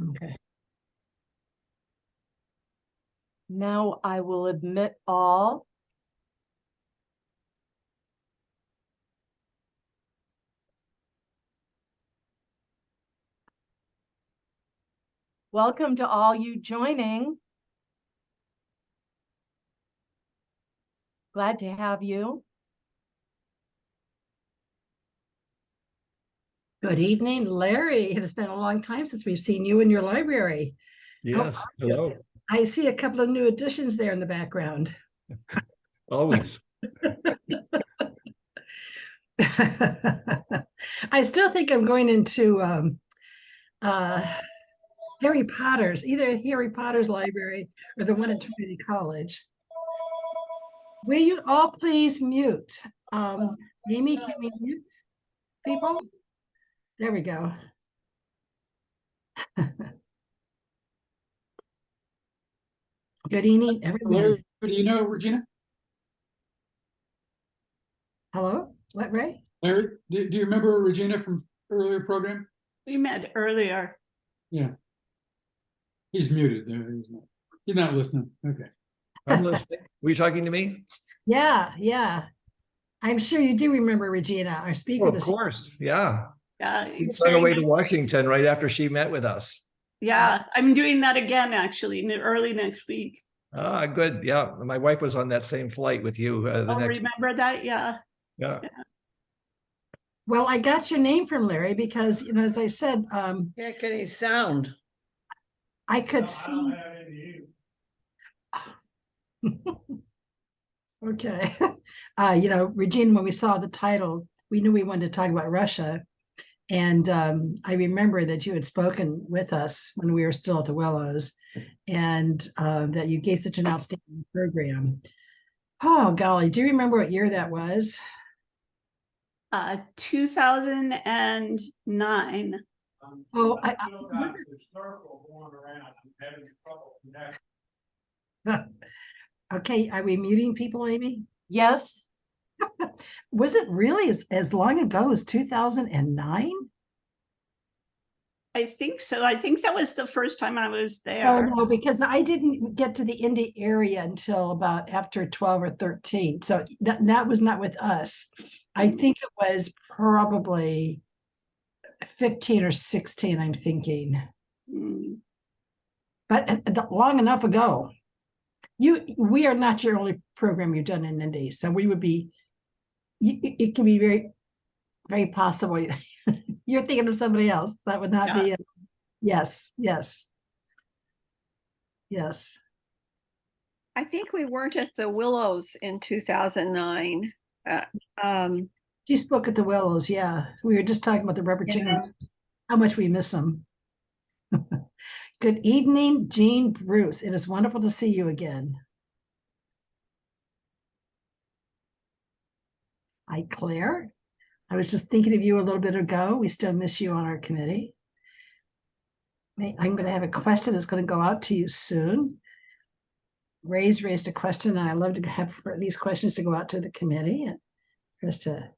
Okay. Now I will admit all. Welcome to all you joining. Glad to have you. Good evening, Larry. It has been a long time since we've seen you in your library. Yes, hello. I see a couple of new additions there in the background. Always. I still think I'm going into Harry Potter's, either Harry Potter's library or the one at Trinity College. Will you all please mute? Amy, can we mute people? There we go. Good evening, everyone. Larry, do you know Regina? Hello, what, Ray? Larry, do you remember Regina from earlier program? We met earlier. Yeah. He's muted there. He's not listening. Okay. I'm listening. Were you talking to me? Yeah. I'm sure you do remember Regina, our speaker. Oh, of course. Yeah. Yeah, We it's went very away to nice. Washington right after she met with us. Yeah, I'm doing that again, actually, early next week. Ah, good. Yeah. My wife was on that same flight with you the Oh, next. remember that? Yeah. Yeah. Well, I got your name from Larry because, you know, as I said, Can't get any sound. I could see. Okay. You know, Regina, when we saw the title, we knew we wanted to talk about Russia. And I remember that you had spoken with us when we were still at the Willows, and that you gave such an outstanding program. Oh, golly, do you remember what year that was? 2009. Oh, okay, are we muting people, Amy? Yes. Was it really as long ago as 2009? I think so. I think that was the first time I was Oh, there. no, because I didn't get to the Indy area until about after 12 or 13. So that was not with us. I think it was probably 15 or 16, I'm thinking. Mm. But long enough ago. We are not your only program you've done in Indy. So we would be, it can be very, very possible. You're thinking of somebody else. That would not be it. Yes. I think we weren't at the Willows in 2009. She spoke at the Willows. Yeah. We were just talking about the rubber chickens, how much we miss them. Good evening, Jean Bruce. It is wonderful to see you again. Hi, Claire. I was just thinking of you a little bit ago. We still miss you on our committee. I'm going to have a question that's going to go out to you soon. Ray's raised a question, and I love to have these questions to go out to the committee and just to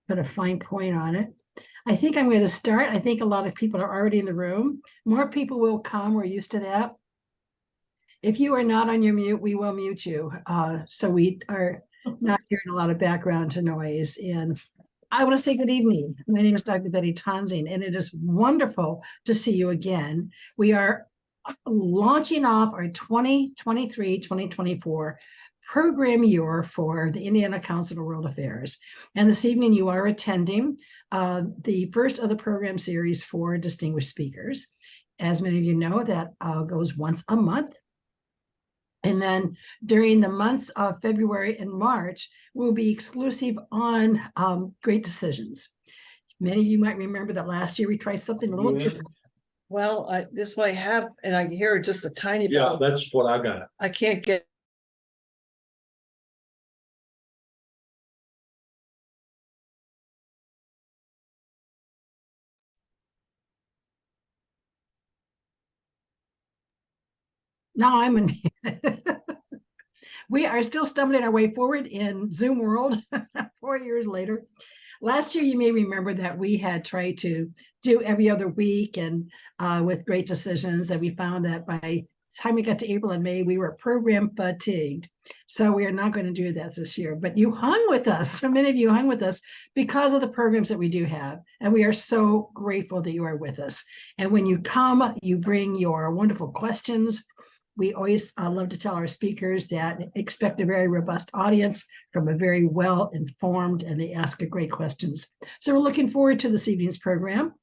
put a fine point on it. I think I'm going to start. I think a lot of people are already in the room. More people will come. We're used to that. If you are not on your mute, we will mute you. So we are not hearing a lot of background noise. And I want to say good evening. My name is Dr. Betty Tonsing, and it is wonderful to see you again. We are launching off our 2023-2024 program year for the Indiana Council of World Affairs. And this evening you are attending the first of the program series for distinguished speakers. As many of you know, that goes once a month. And then during the months of February and March, we'll be exclusive on great decisions. Many of you might remember that last year we tried something a little different. Well, this one I have, and I hear just a tiny bit. Yeah, that's what I got. I can't get. Now I'm in. We are still stumbling our way forward in Zoom world 4 years later. Last year, you may remember that we had tried to do every other week and with great decisions that we found that by the time we got to April and May, we were program fatigued. So we are not going to do that this year, but you hung with us. So many of you hung with us because of the programs that we do have. And we are so grateful that you are with us. And when you come, you bring your wonderful questions. We always love to tell our speakers that expect a very robust audience from a very well-informed, and they ask great questions. So we're looking forward to this evening's program.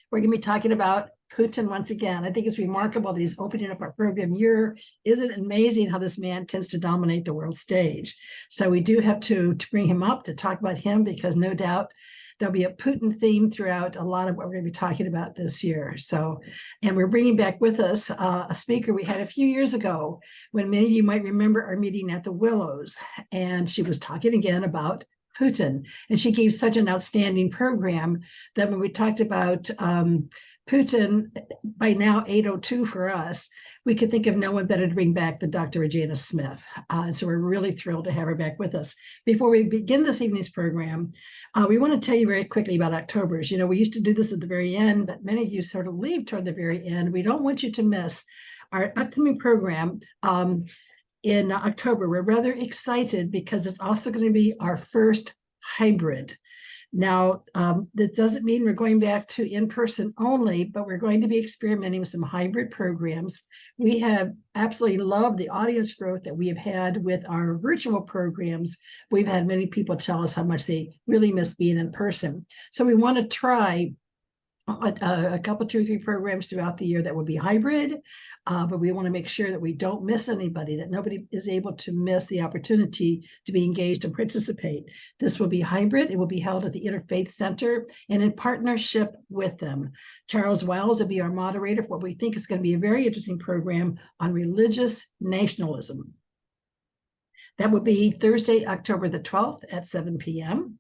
We're going to be talking about Putin once again. I think it's remarkable that he's opening up our program year. Isn't it amazing how this man tends to dominate the world stage? So we do have to bring him up to talk about him, because no doubt there'll be a Putin theme throughout a lot of what we're going to be talking about this year. So, and we're bringing back with us a speaker we had a few years ago, when many of you might remember our meeting at the Willows, and she was talking again about Putin. And she gave such an outstanding program that when we talked about Putin, by now 8:02 for us, we could think of no one better to bring back than Dr. Regina Smyth. And so we're really thrilled to have her back with us. Before we begin this evening's program, we want to tell you very quickly about October's. You know, we used to do this at the very end, but many of you sort of leave toward the very end. We don't want you to miss our upcoming program in October. We're rather excited because it's also going to be our first hybrid. Now, that doesn't mean we're going back to in-person only, but we're going to be experimenting with some hybrid programs. We have absolutely loved the audience growth that we have had with our virtual programs. We've had many people tell us how much they really miss being in person. So we want to try a couple, 2 or 3 programs throughout the year that will be hybrid, but we want to make sure that we don't miss anybody, that nobody is able to miss the opportunity to be engaged and participate. This will be hybrid. It will be held at the Interfaith Center and in partnership with them. Charles Wells will be our moderator for what we think is going to be a very interesting program on religious nationalism. That would be Thursday, October the 12th at 7 p.m.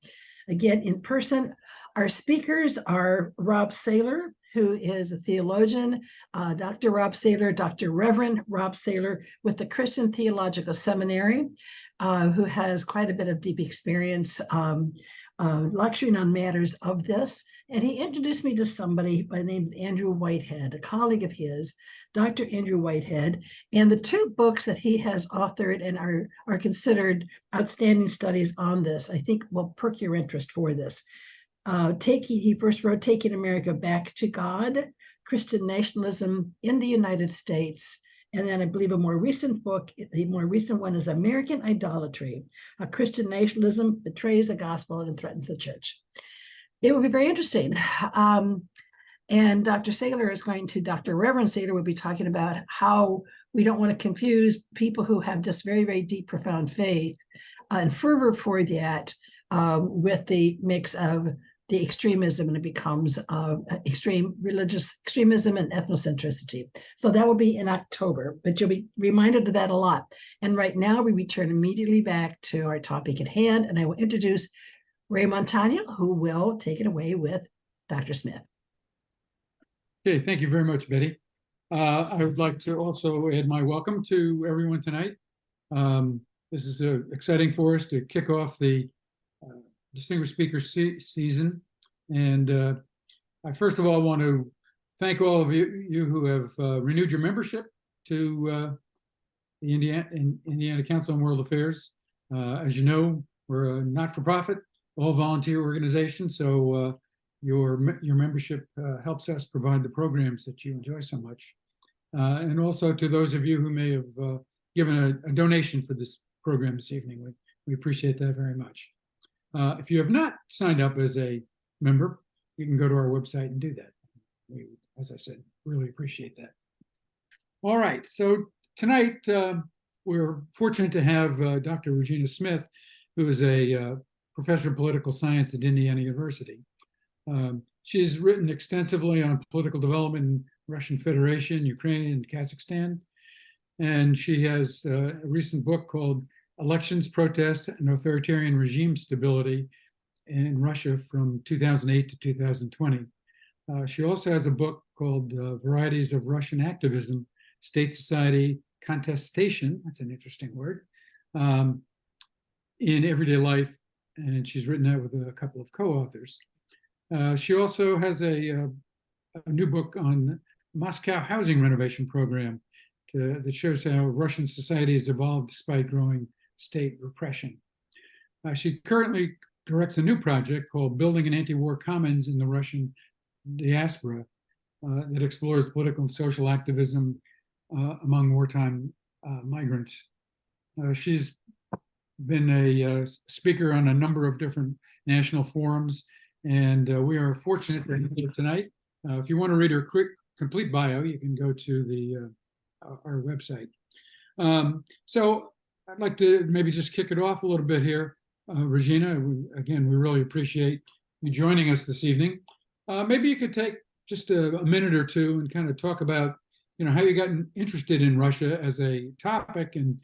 Again, in person. Our speakers are Rob Saylor, who is a theologian, Dr. Rob Saylor, Dr. Reverend Rob Saylor with the Christian Theological Seminary, who has quite a bit of deep experience lecturing on matters of this. And he introduced me to somebody by the name of Andrew Whitehead, a colleague of his, Dr. Andrew Whitehead. And the 2 books that he has authored and are considered outstanding studies on this, I think will perk your interest for this. He first wrote Taking America Back to God, Christian Nationalism in the United States. And then I believe a more recent book, the more recent one is American Idolatry, a Christian Nationalism Betrays the Gospel and Threatens the Church. It will be very interesting. And Dr. Saylor is Dr. Reverend Saylor will be talking about how we don't want to confuse people who have just very, very deep, profound faith and fervor for that with the mix of the extremism, and it becomes extreme religious extremism and ethnocentricity. So that will be in October, but you'll be reminded of that a lot. And right now we return immediately back to our topic at hand, and I will introduce Ray Montano, who will take it away with Dr. Smyth. Okay, thank you very much, Betty. I would like to also add my welcome to everyone tonight. This is exciting for us to kick off the Distinguished Speaker season. And I first of all want to thank all of you who have renewed your membership to the Indiana Council on World Affairs. As you know, we're a not-for-profit, all volunteer organization, so your membership helps us provide the programs that you enjoy so much. And also to those of you who may have given a donation for this program this evening. We appreciate that very much. If you have not signed up as a member, you can go to our website and do that. We, as I said, really appreciate that. All right, so tonight we're fortunate to have Dr. Regina Smyth, who is a professor of political science at Indiana University. She's written extensively on political development in Russian Federation, Ukraine, and Kazakhstan. And she has a recent book called Elections, Protests, and Authoritarian Regime Stability in Russia from 2008 to 2020. She also has a book called Varieties of Russian Activism, State Society Contestation, that's an interesting word, in Everyday Life and she's written that with a couple of co-authors. She also has a new book on Moscow housing renovation program that shows how Russian society has evolved despite growing state repression. She currently directs a new project called Building an Anti-War Commons in the Russian Diaspora that explores political and social activism among wartime migrants. She's been a speaker on a number of different national forums, and we are fortunate to have her tonight. If you want to read her quick, complete bio, you can go to our website. So I'd like to maybe just kick it off a little bit here. Regina, again, we really appreciate you joining us this evening. Maybe you could take just a minute or two and kind of talk about, how you got interested in Russia as a topic, and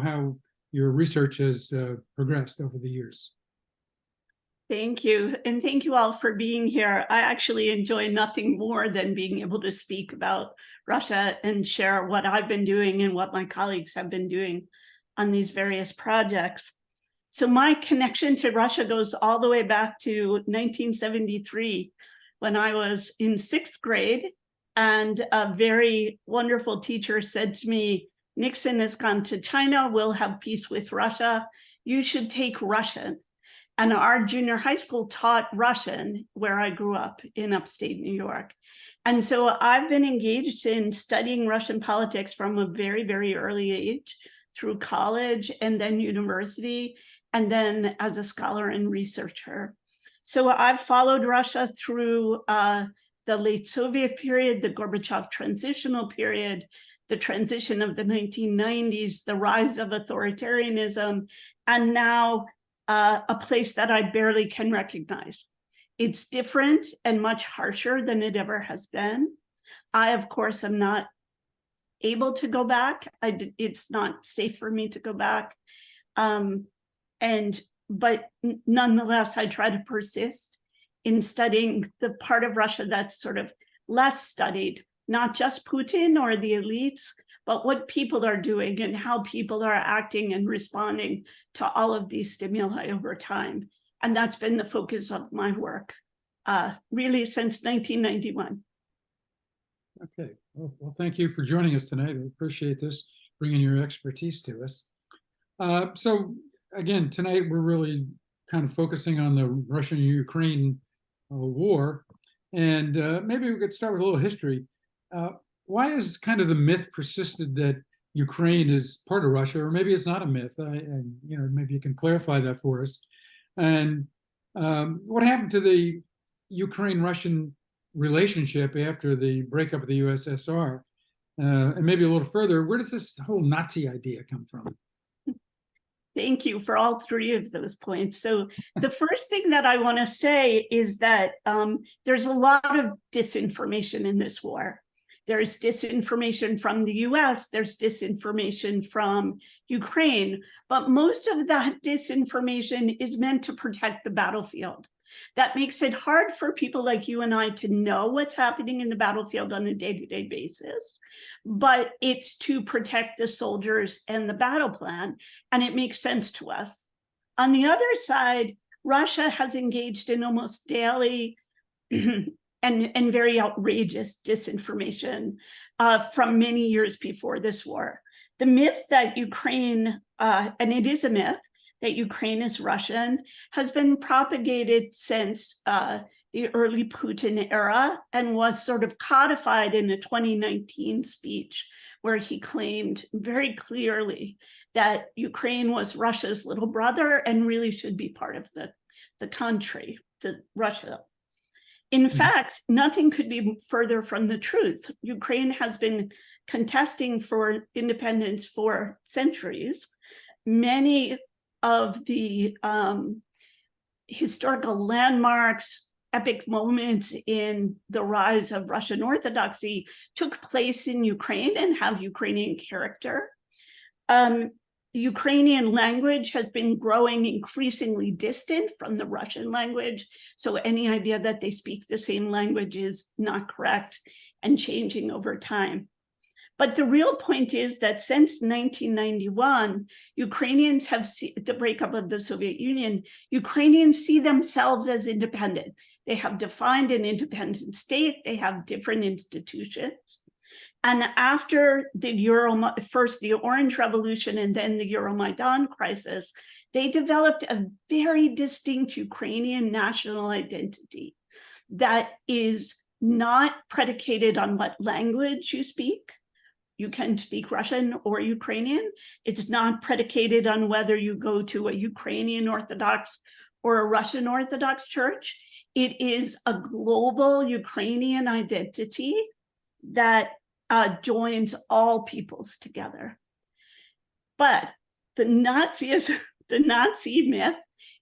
how your research has progressed over the years. Thank you. And thank you all for being here. I actually enjoy nothing more than being able to speak about Russia and share what I've been doing and what my colleagues have been doing on these various projects. So my connection to Russia goes all the way back to 1973, when I was in 6th grade, and a very wonderful teacher said to me, "Nixon has gone to China, we'll have peace with Russia. You should take Russian." And our junior high school taught Russian where I grew up in upstate New York. And so I've been engaged in studying Russian politics from a very, very early age, through college and then university, and then as a scholar and researcher. So I've followed Russia through the late Soviet period, the Gorbachev transitional period, the transition of the 1990s, the rise of authoritarianism, and now a place that I barely can recognize. It's different and much harsher than it ever has been. I, of course, am not able to go back. It's not safe for me to go back. But nonetheless, I try to persist in studying the part of Russia that's sort of less studied, not just Putin or the elites, but what people are doing and how people are acting and responding to all of these stimuli over time. And that's been the focus of my work, really since 1991. Okay, well, thank you for joining us tonight. We appreciate this, bringing your expertise to us. So again, tonight we're really kind of focusing on the Russian-Ukraine war. And maybe we could start with a little history. Why is kind of the myth persisted that Ukraine is part of Russia, or maybe it's not a myth? And maybe you can clarify that for us. And what happened to the Ukraine-Russian relationship after the breakup of the USSR? And maybe a little further, where does this whole Nazi idea come from? Thank you for all three of those points. So the first thing that I want to say is that there's a lot of disinformation in this war. There's disinformation from the US, there's disinformation from Ukraine, but most of that disinformation is meant to protect the battlefield. That makes it hard for people like you and I to know what's happening in the battlefield on a day-to-day basis, but it's to protect the soldiers and the battle plan, and it makes sense to us. On the other side, Russia has engaged in almost daily and very outrageous disinformation from many years before this war. The myth that Ukraine, and it is a myth, that Ukraine is Russian, has been propagated since the early Putin era and was sort of codified in a 2019 speech where he claimed very clearly that Ukraine was Russia's little brother and really should be part of the country, Russia. In fact, nothing could be further from the truth. Ukraine has been contesting for independence for centuries. Many of the historical landmarks, epic moments in the rise of Russian Orthodoxy took place in Ukraine and have Ukrainian character. Ukrainian language has been growing increasingly distant from the Russian language. So any idea that they speak the same language is not correct and changing over time. But the real point is that since 1991, Ukrainians have seen the breakup of the Soviet Union, Ukrainians see themselves as independent. They have defined an independent state, they have different institutions. And after the first the Orange Revolution and then the Euromaidan crisis, they developed a very distinct Ukrainian national identity that is not predicated on what language you speak. You can speak Russian or Ukrainian. It's not predicated on whether you go to a Ukrainian Orthodox or a Russian Orthodox church. It is a global Ukrainian identity that joins all peoples together. But the Nazi myth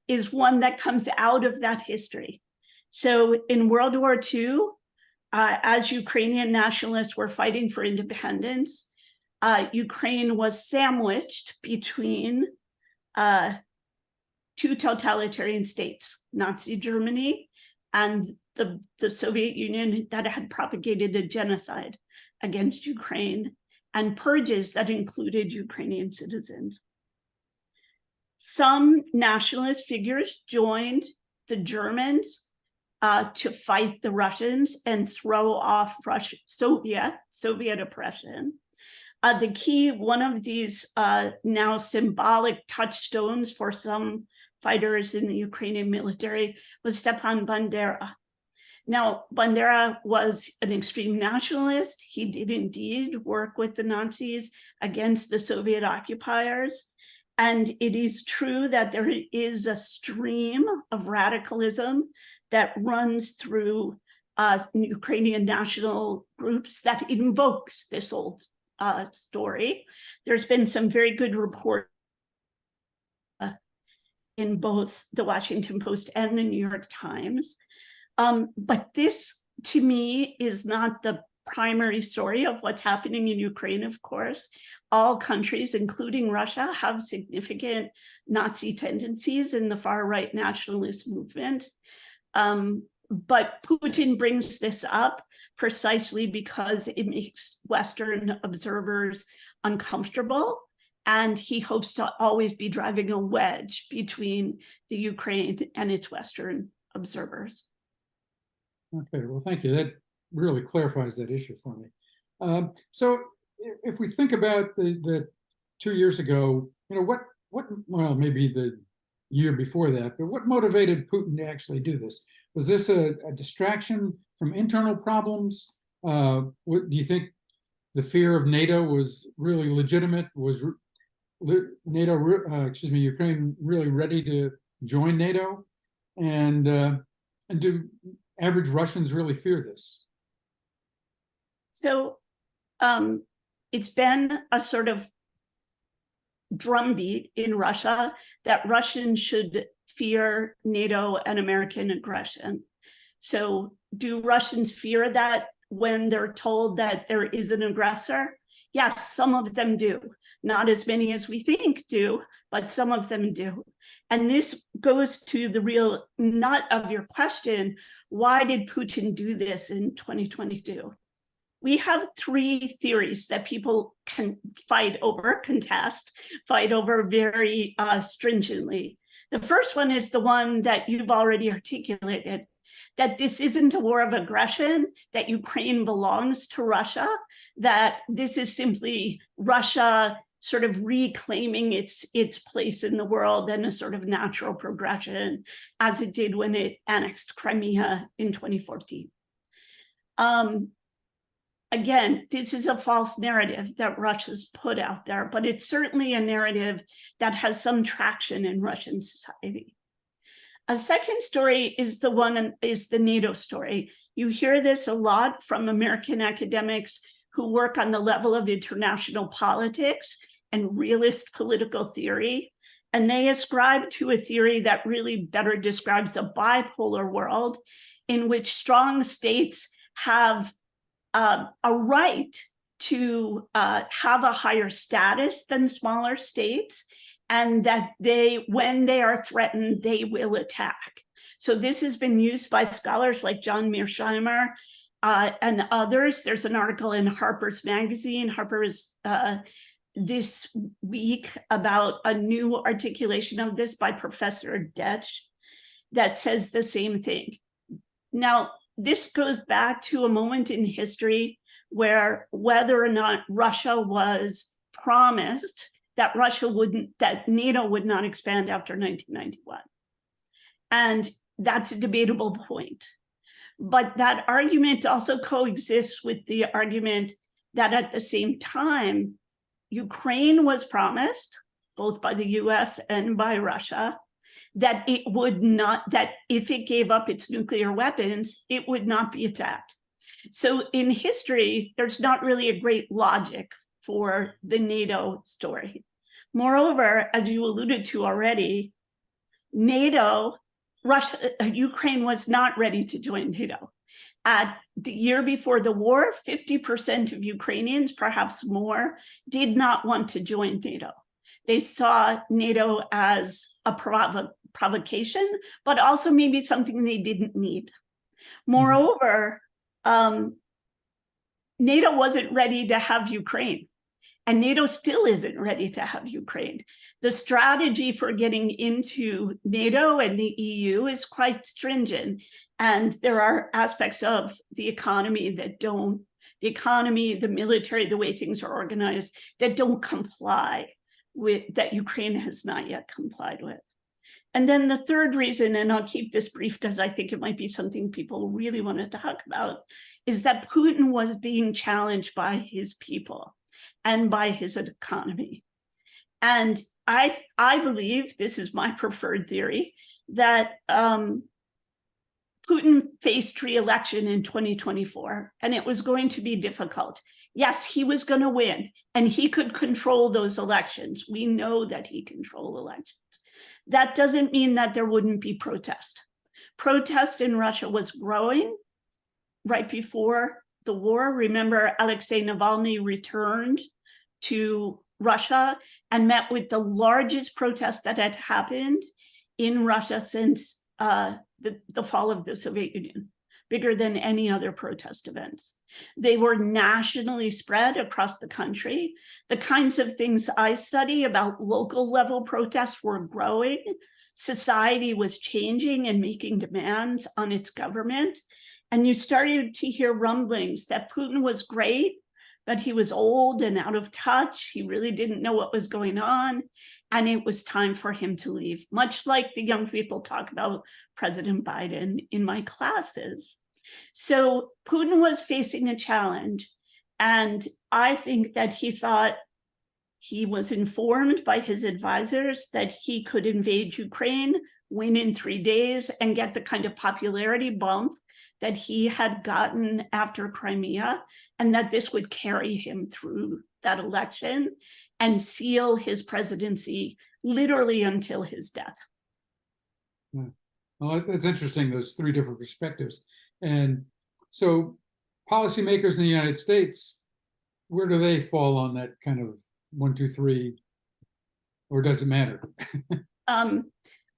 is one that comes out of that history. So in World War II, as Ukrainian nationalists were fighting for independence, Ukraine was sandwiched between two totalitarian states, Nazi Germany and the Soviet Union that had propagated a genocide against Ukraine and purges that included Ukrainian citizens. Some nationalist figures joined the Germans to fight the Russians and throw off Soviet oppression. One of these now symbolic touchstones for some fighters in the Ukrainian military was Stepan Bandera. Now, Bandera was an extreme nationalist. He did indeed work with the Nazis against the Soviet occupiers. And it is true that there is a stream of radicalism that runs through Ukrainian national groups that invokes this old story. There's been some very good reports in both the Washington Post and the New York Times. But this, to me, is not the primary story of what's happening in Ukraine, of course. All countries, including Russia, have significant Nazi tendencies in the far-right nationalist movement. But Putin brings this up precisely because it makes Western observers uncomfortable, and he hopes to always be driving a wedge between the Ukraine and its Western observers. Okay, well, thank you. That really clarifies that issue for me. So if we think about the 2 years ago, well, maybe the year before that, but what motivated Putin to actually do this? Was this a distraction from internal problems? Do you think the fear of NATO was really legitimate? Was Ukraine really ready to join NATO? And do average Russians really fear this? So it's been a sort of drumbeat in Russia that Russians should fear NATO and American aggression. So do Russians fear that when they're told that there is an aggressor? Yes, some of them do. Not as many as we think do, but some of them do. And this goes to the real nut of your question. Why did Putin do this in 2022? We have three theories that people can contest, fight over very stringently. The first one is the one that you've already articulated, that this isn't a war of aggression, that Ukraine belongs to Russia, that this is simply Russia sort of reclaiming its place in the world and a sort of natural progression, as it did when it annexed Crimea in 2014. Again, this is a false narrative that Russia's put out there, but it's certainly a narrative that has some traction in Russian society. A second story is the NATO story. You hear this a lot from American academics who work on the level of international politics and realist political theory. And they ascribe to a theory that really better describes a bipolar world in which strong states have a right to have a higher status than smaller states, and that when they are threatened, they will attack. So this has been used by scholars like John Mearsheimer and others. There's an article in Harper's Magazine, this week, about a new articulation of this by Professor Detsch that says the same thing. Now, this goes back to a moment in history where whether or not Russia was promised that that NATO would not expand after 1991. And that's a debatable point. But that argument also coexists with the argument that at the same time, Ukraine was promised, both by the US and by Russia, that it would not, that if it gave up its nuclear weapons, it would not be attacked. So in history, there's not really a great logic for the NATO story. Moreover, as you alluded to already, Ukraine was not ready to join NATO. At the year before the war, 50% of Ukrainians, perhaps more, did not want to join NATO. They saw NATO as a provocation, but also maybe something they didn't need. Moreover, NATO wasn't ready to have Ukraine, and NATO still isn't ready to have Ukraine. The strategy for getting into NATO and the EU is quite stringent, and there are aspects of the economy that don't, the economy, the military, the way things are organized, that don't comply with, that Ukraine has not yet complied with. And then the third reason, and I'll keep this brief because I think it might be something people really want to talk about, is that Putin was being challenged by his people and by his economy. And I believe, this is my preferred theory, that Putin faced re-election in 2024, and it was going to be difficult. Yes, he was going to win, and he could control those elections. We know that he controlled elections. That doesn't mean that there wouldn't be protest. Protest in Russia was growing right before the war. Remember, Alexei Navalny returned to Russia and met with the largest protest that had happened in Russia since the fall of the Soviet Union, bigger than any other protest events. They were nationally spread across the country. The kinds of things I study about local level protests were growing. Society was changing and making demands on its government. And you started to hear rumblings that Putin was great, but he was old and out of touch. He really didn't know what was going on. And it was time for him to leave, much like the young people talk about President Biden in my classes. So Putin was facing a challenge. And I think that he thought he was informed by his advisors that he could invade Ukraine, win in 3 days, and get the kind of popularity bump that he had gotten after Crimea, and that this would carry him through that election and seal his presidency literally until his death. Well, that's interesting, those three different perspectives. And so policymakers in the United States, where do they fall on that kind of 1, 2, 3, or does it matter?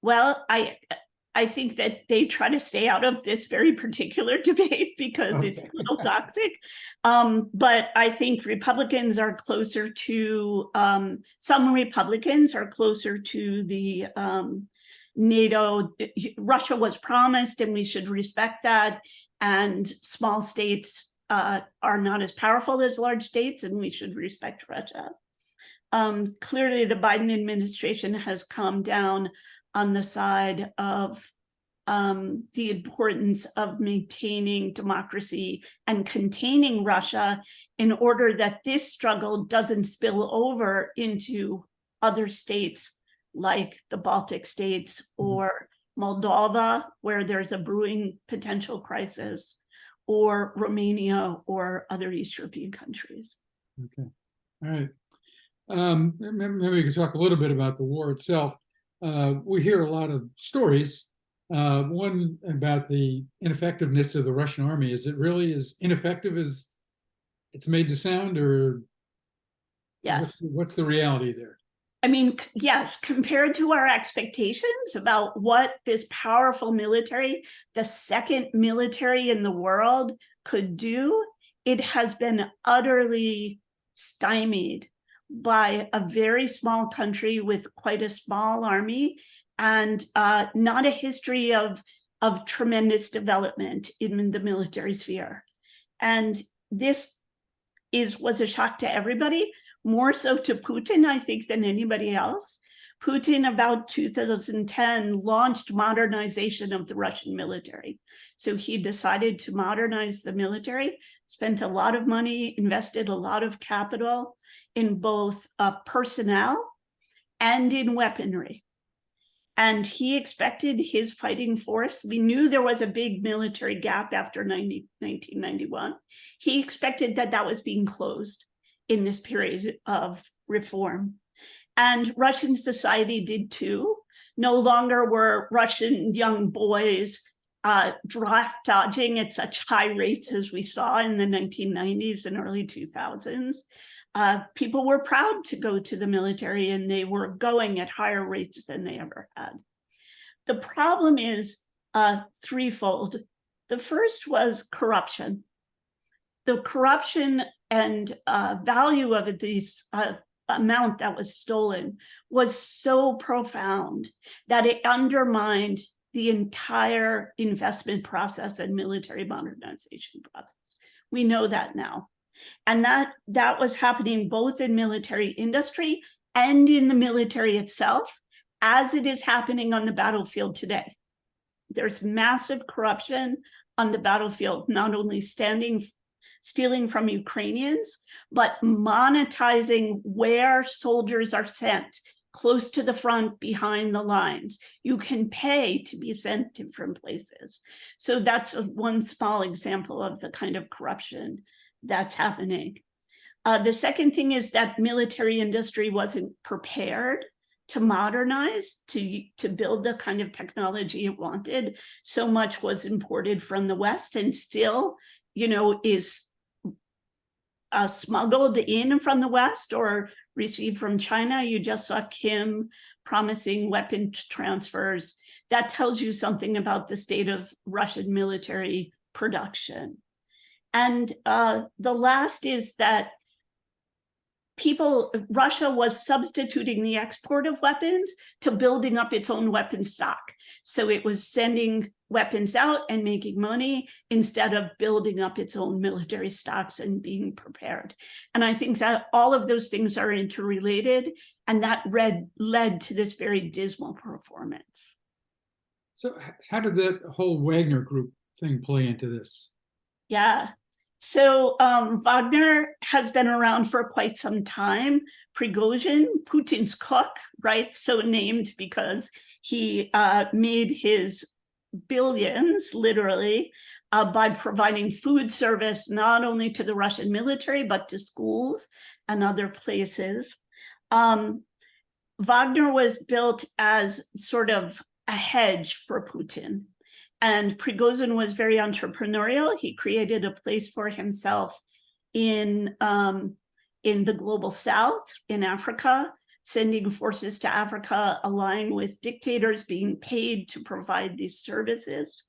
Well, I think that they try to stay out of this very particular debate because it's a little toxic. But I think Republicans are closer to, some Republicans are closer to the NATO. Russia was promised and we should respect that. And small states are not as powerful as large states and we should respect Russia. Clearly, the Biden administration has come down on the side of the importance of maintaining democracy and containing Russia in order that this struggle doesn't spill over into other states like the Baltic states or Moldova, where there's a brewing potential crisis, or Romania or other East European countries. Okay, all right. Maybe we could talk a little bit about the war itself. We hear a lot of stories. One about the ineffectiveness of the Russian army. Is it really as ineffective as it's made to sound, or yes, what's the reality there? I mean, yes, compared to our expectations about what this powerful military, the second military in the world, could do, it has been utterly stymied by a very small country with quite a small army and not a history of tremendous development in the military sphere. And this was a shock to everybody, more so to Putin, I think, than anybody else. Putin, about 2010, launched modernization of the Russian military. So he decided to modernize the military, spent a lot of money, invested a lot of capital in both personnel and in weaponry. And he expected his fighting force. We knew there was a big military gap after 1991. He expected that was being closed in this period of reform. And Russian society did too. No longer were Russian young boys draft dodging at such high rates as we saw in the 1990s and early 2000s. People were proud to go to the military, and they were going at higher rates than they ever had. The problem is threefold. The first was corruption. The corruption and value of this amount that was stolen was so profound that it undermined the entire investment process and military modernization process. We know that now. And that was happening both in military industry and in the military itself, as it is happening on the battlefield today. There's massive corruption on the battlefield, not only stealing from Ukrainians, but monetizing where soldiers are sent, close to the front, behind the lines. You can pay to be sent to different places. So that's one small example of the kind of corruption that's happening. The second thing is that military industry wasn't prepared to modernize, to build the kind of technology it wanted. So much was imported from the West and still, is smuggled in from the West or received from China. You just saw Kim promising weapon transfers. That tells you something about the state of Russian military production. And the last is that Russia was substituting the export of weapons to building up its own weapon stock. So it was sending weapons out and making money instead of building up its own military stocks and being prepared. And I think that all of those things are interrelated, and that led to this very dismal performance. So how did that whole Wagner group thing play into this? Yeah. So Wagner has been around for quite some time. Prigozhin, Putin's cook, right? So named because he made his billions, literally, by providing food service, not only to the Russian military, but to schools and other places. Wagner was built as sort of a hedge for Putin. And Prigozhin was very entrepreneurial. He created a place for himself in the global south, in Africa, sending forces to Africa, allying with dictators, being paid to provide these services.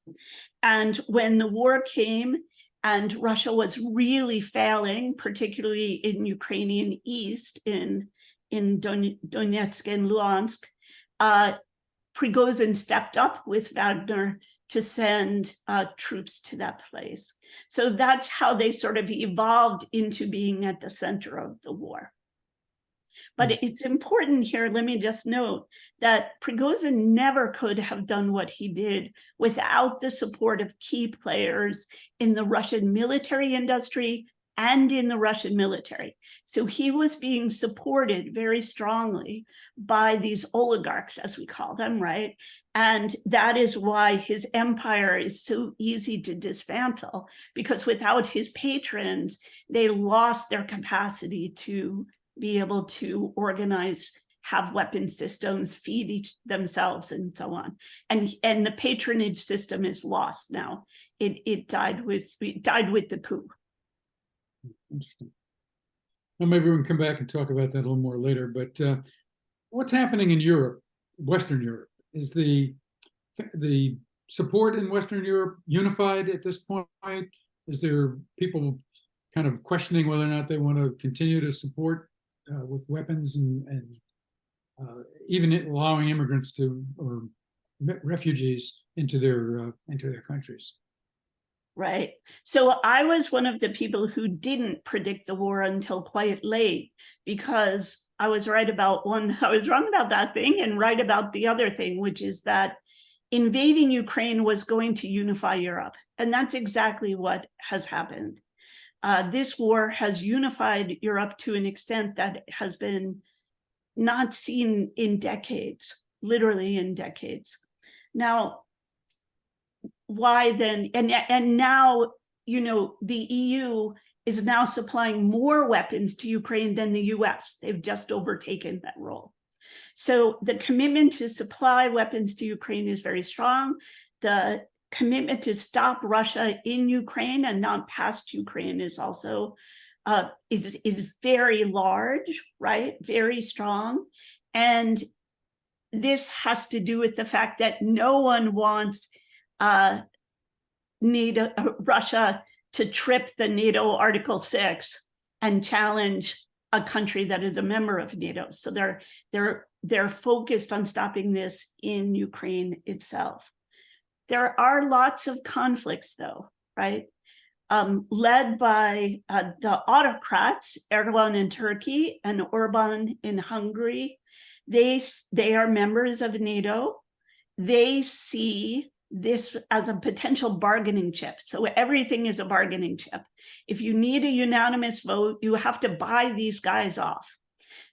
And when the war came and Russia was really failing, particularly in Ukrainian East, in Donetsk and Luhansk, Prigozhin stepped up with Wagner to send troops to that place. So that's how they sort of evolved into being at the center of the war. But it's important here, let me just note that Prigozhin never could have done what he did without the support of key players in the Russian military industry and in the Russian military. So he was being supported very strongly by these oligarchs, as we call them, right? And that is why his empire is so easy to dismantle, because without his patrons, they lost their capacity to be able to organize, have weapon systems, feed themselves, and so on. And the patronage system is lost now. It died with the coup. Interesting. Well, maybe we can come back and talk about that a little more later. But what's happening in Europe, Western Europe? Is the support in Western Europe unified at this point, Is there people kind of questioning whether or not they want to continue to support with weapons and even allowing immigrants to or refugees into their countries? Right. So I was one of the people who didn't predict the war until quite late, because I was right about I was wrong about that thing and right about the other thing, which is that invading Ukraine was going to unify Europe. And that's exactly what has happened. This war has unified Europe to an extent that has been not seen in decades, literally in decades. Now, why then? And now, you know, the EU is now supplying more weapons to Ukraine than the US. They've just overtaken that role. So the commitment to supply weapons to Ukraine is very strong. The commitment to stop Russia in Ukraine and not past Ukraine is also is very large, right? Very strong. And this has to do with the fact that no one wants Russia to trip the NATO Article 6 and challenge a country that is a member of NATO. So they're focused on stopping this in Ukraine itself. There are lots of conflicts, though, right? Led by the autocrats, Erdogan in Turkey and Orban in Hungary. They are members of NATO. They see this as a potential bargaining chip. So everything is a bargaining chip. If you need a unanimous vote, you have to buy these guys off.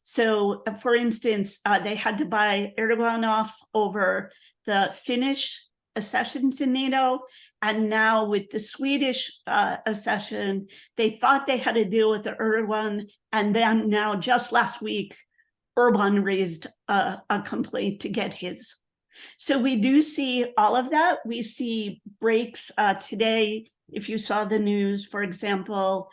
So, for instance, they had to buy Erdogan off over the Finnish accession to NATO. And now with the Swedish accession, they thought they had to deal with the Erdogan. And then now, just last week, Orban raised a complaint to get his. So we do see all of that. We see breaks today. If you saw the news, for example,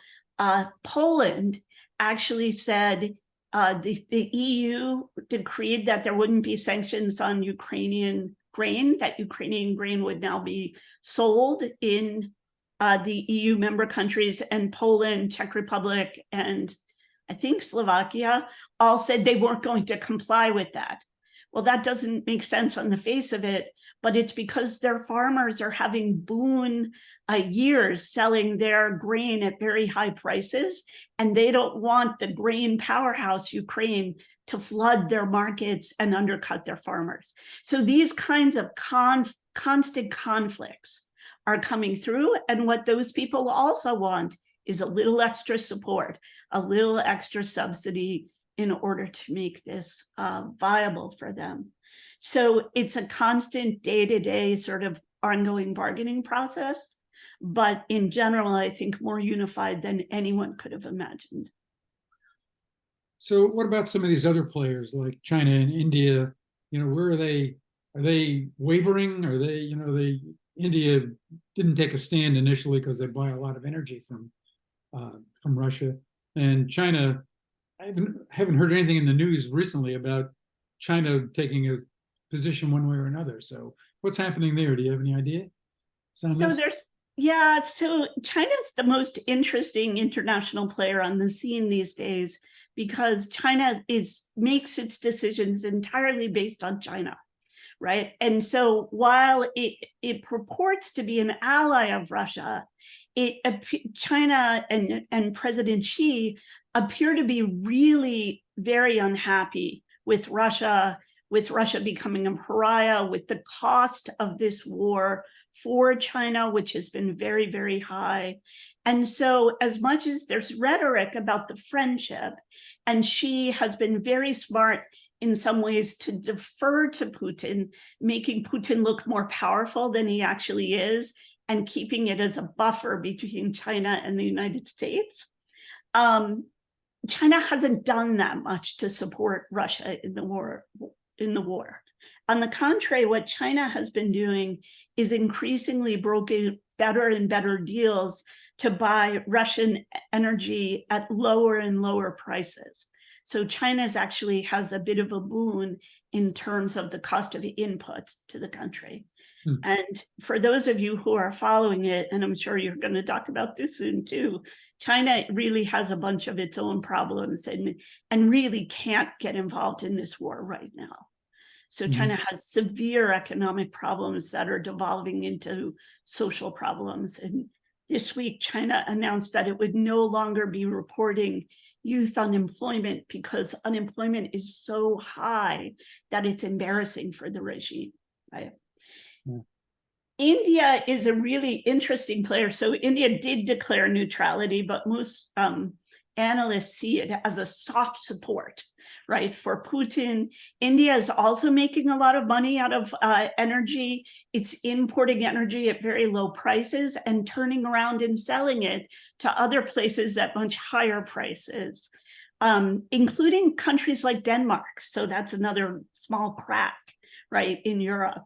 Poland actually said the EU decreed that there wouldn't be sanctions on Ukrainian grain, that Ukrainian grain would now be sold in the EU member countries, and Poland, Czech Republic, and I think Slovakia all said they weren't going to comply with that. Well, that doesn't make sense on the face of it, but it's because their farmers are having boon years selling their grain at very high prices, and they don't want the grain powerhouse Ukraine to flood their markets and undercut their farmers. So these kinds of constant conflicts are coming through, and what those people also want is a little extra support, a little extra subsidy in order to make this viable for them. So it's a constant day-to-day sort of ongoing bargaining process, but in general, I think more unified than anyone could have imagined. So what about some of these other players like China and India? You know, where are they? Are they wavering? Are they, you know, India didn't take a stand initially because they buy a lot of energy from Russia, and China, I haven't heard anything in the news recently about China taking a position one way or another. So what's happening there? Do you have any idea? So China's the most interesting international player on the scene these days, because China makes its decisions entirely based on China, right? And so while it purports to be an ally of Russia, China and President Xi appear to be really very unhappy with Russia becoming a pariah, with the cost of this war for China, which has been very, very high. And so as much as there's rhetoric about the friendship, and Xi has been very smart in some ways to defer to Putin, making Putin look more powerful than he actually is, and keeping it as a buffer between China and the United States. China hasn't done that much to support Russia in the war. On the contrary, what China has been doing is increasingly broking better and better deals to buy Russian energy at lower and lower prices. So China actually has a bit of a boon in terms of the cost of the inputs to the country. And for those of you who are following it, and I'm sure you're going to talk about this soon too, China really has a bunch of its own problems and really can't get involved in this war right now. So China has severe economic problems that are devolving into social problems. And this week, China announced that it would no longer be reporting youth unemployment because unemployment is so high that it's embarrassing for the regime, right? India is a really interesting player. So India did declare neutrality, but most analysts see it as a soft support, right? For Putin, India is also making a lot of money out of energy. It's importing energy at very low prices and turning around and selling it to other places at much higher prices, including countries like Denmark. So that's another small crack, right, in Europe.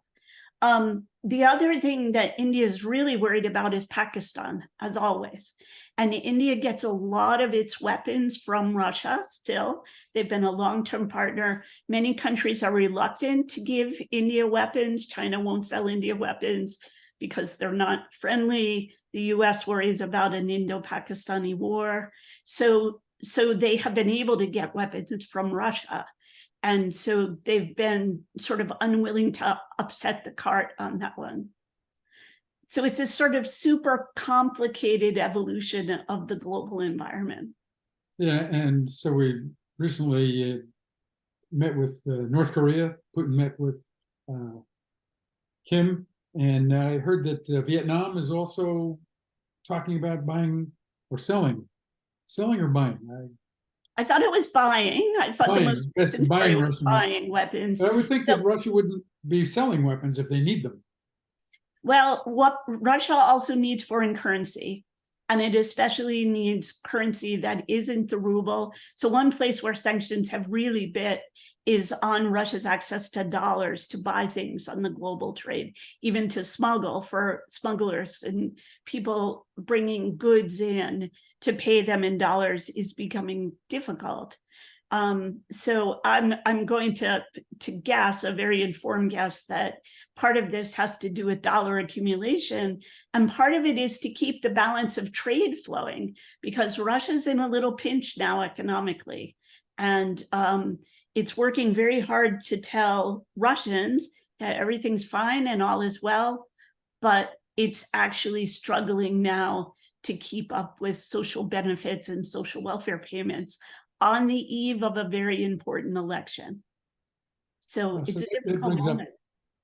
The other thing that India is really worried about is Pakistan, as always. And India gets a lot of its weapons from Russia still. They've been a long-term partner. Many countries are reluctant to give India weapons. China won't sell India weapons because they're not friendly. The US worries about an Indo-Pakistani war. So they have been able to get weapons from Russia. And so they've been sort of unwilling to upset the cart on that one. So it's a sort of super complicated evolution of the global environment. Yeah, and so we recently met with North Korea. Putin met with Kim, and I heard that Vietnam is also talking about buying or selling or buying. I thought it was buying. I thought Buying. the most That's recent buying story was Russian buying weapons. But I would think So- that Russia wouldn't be selling weapons if they need them. Well, what Russia also needs foreign currency, and it especially needs currency that isn't the ruble. So one place where sanctions have really bit is on Russia's access to dollars to buy things on the global trade, even to smuggle for smugglers and people bringing goods in to pay them in dollars is becoming difficult. So I'm going to guess, a very informed guess, that part of this has to do with dollar accumulation, and part of it is to keep the balance of trade flowing, because Russia's in a little pinch now economically, and it's working very hard to tell Russians that everything's fine and all is well, but it's actually struggling now to keep up with social benefits and social welfare payments on the eve of a very important election. So it's a difficult moment.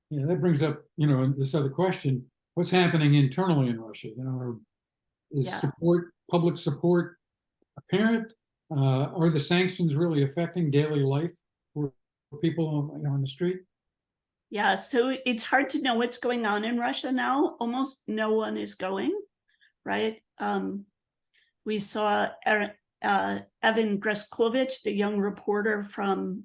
That brings up, this other question: what's happening internally in Russia? Is public support apparent? Are the sanctions really affecting daily life for people on the street? Yeah, so it's hard to know what's going on in Russia now. Almost no one is going, right? We saw Evan Greskovich, the young reporter from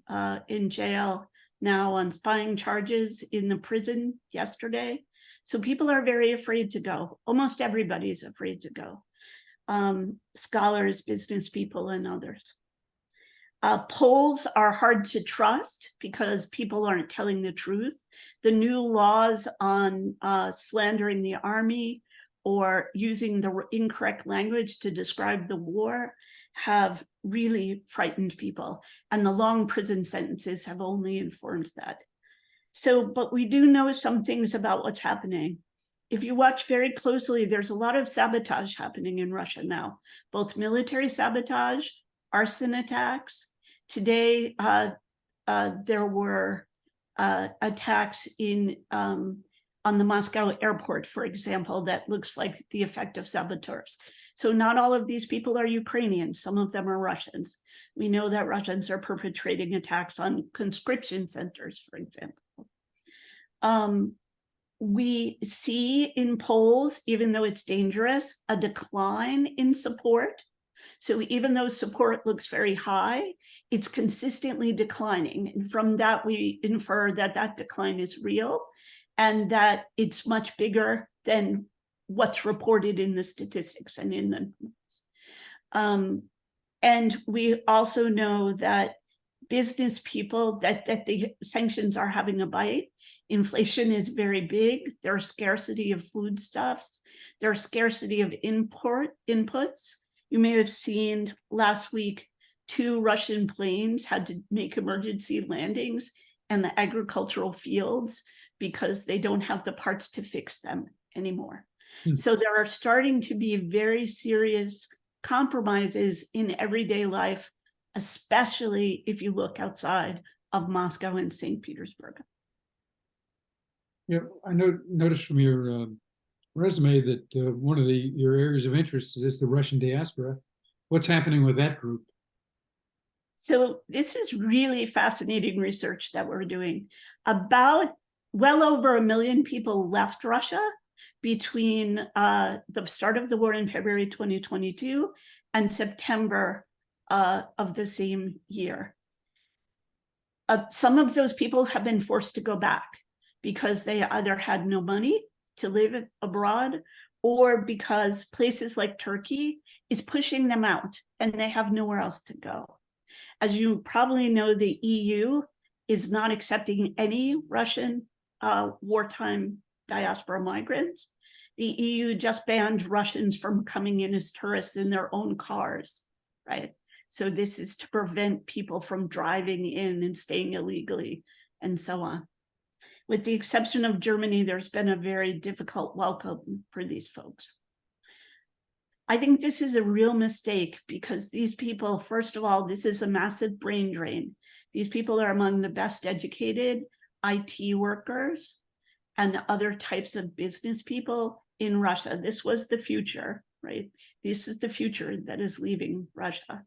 in jail now on spying charges in the prison yesterday. So people are very afraid to go. Almost everybody's afraid to go. Scholars, business people, and others. Polls are hard to trust because people aren't telling the truth. The new laws on slandering the army or using the incorrect language to describe the war have really frightened people, and the long prison sentences have only informed that. So, but we do know some things about what's happening. If you watch very closely, there's a lot of sabotage happening in Russia now, both military sabotage, arson attacks. Today, there were attacks on the Moscow airport, for example, that looks like the effect of saboteurs. So not all of these people are Ukrainians. Some of them are Russians. We know that Russians are perpetrating attacks on conscription centers, for example. We see in polls, even though it's dangerous, a decline in support. So even though support looks very high, it's consistently declining. And from that, we infer that that decline is real and that it's much bigger than what's reported in the statistics and in the numbers. And we also know that business people, that the sanctions are having a bite. Inflation is very big. There's scarcity of foodstuffs. There's scarcity of inputs. You may have seen last week, 2 Russian planes had to make emergency landings in the agricultural fields because they don't have the parts to fix them anymore. So there are starting to be very serious compromises in everyday life, especially if you look outside of Moscow and St. Petersburg. Yeah, I noticed from your resume that one of your areas of interest is the Russian diaspora. What's happening with that group? So this is really fascinating research that we're doing. About well over 1 million people left Russia between the start of the war in February 2022 and September of the same year. Some of those people have been forced to go back because they either had no money to live abroad or because places like Turkey is pushing them out and they have nowhere else to go. As you probably know, the EU is not accepting any Russian wartime diaspora migrants. The EU just banned Russians from coming in as tourists in their own cars, right? So this is to prevent people from driving in and staying illegally and so on. With the exception of Germany, there's been a very difficult welcome for these folks. I think this is a real mistake because these people, first of all, this is a massive brain drain. These people are among the best educated IT workers and other types of business people in Russia. This was the future, right? This is the future that is leaving Russia.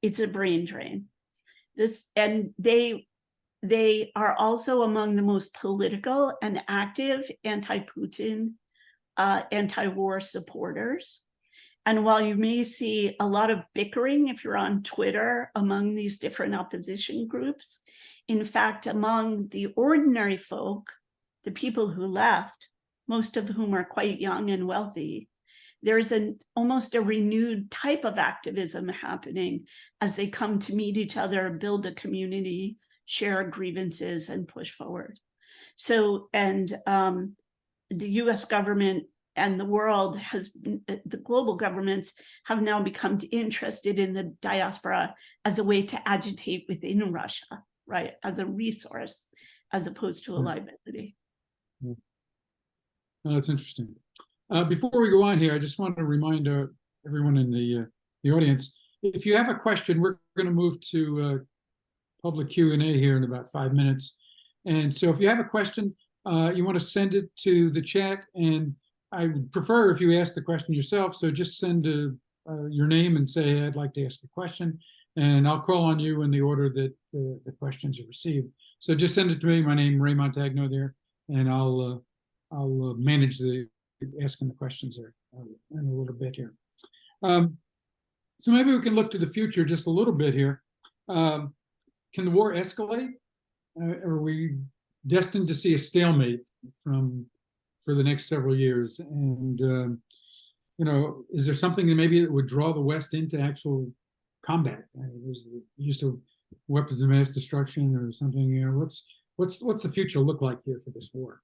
It's a brain drain. And they are also among the most political and active anti-Putin, anti-war supporters. And while you may see a lot of bickering if you're on Twitter among these different opposition groups, in fact, among the ordinary folk, the people who left, most of whom are quite young and wealthy, there's almost a renewed type of activism happening as they come to meet each other, build a community, share grievances, and push forward. So, and the US government and the world the global governments have now become interested in the diaspora as a way to agitate within Russia, right? As a resource, as opposed to a liability. Oh, that's interesting. Before we go on here, I just want to remind everyone in the audience, if you have a question, we're going to move to public Q&A here in about 5 minutes. And so if you have a question, you want to send it to the chat, and I would prefer if you ask the question yourself. So just send your name and say, I'd like to ask a question, and I'll call on you in the order that the questions are received. So just send it to me. My name is Ray Montagno there, and I'll manage the asking the questions there in a little bit here. So maybe we can look to the future just a little bit here. Can the war escalate? Are we destined to see a stalemate for the next several years? And you know, is there something that maybe would draw the West into actual combat? There's the use of weapons of mass destruction or something. You know, what's the future look like here for this war?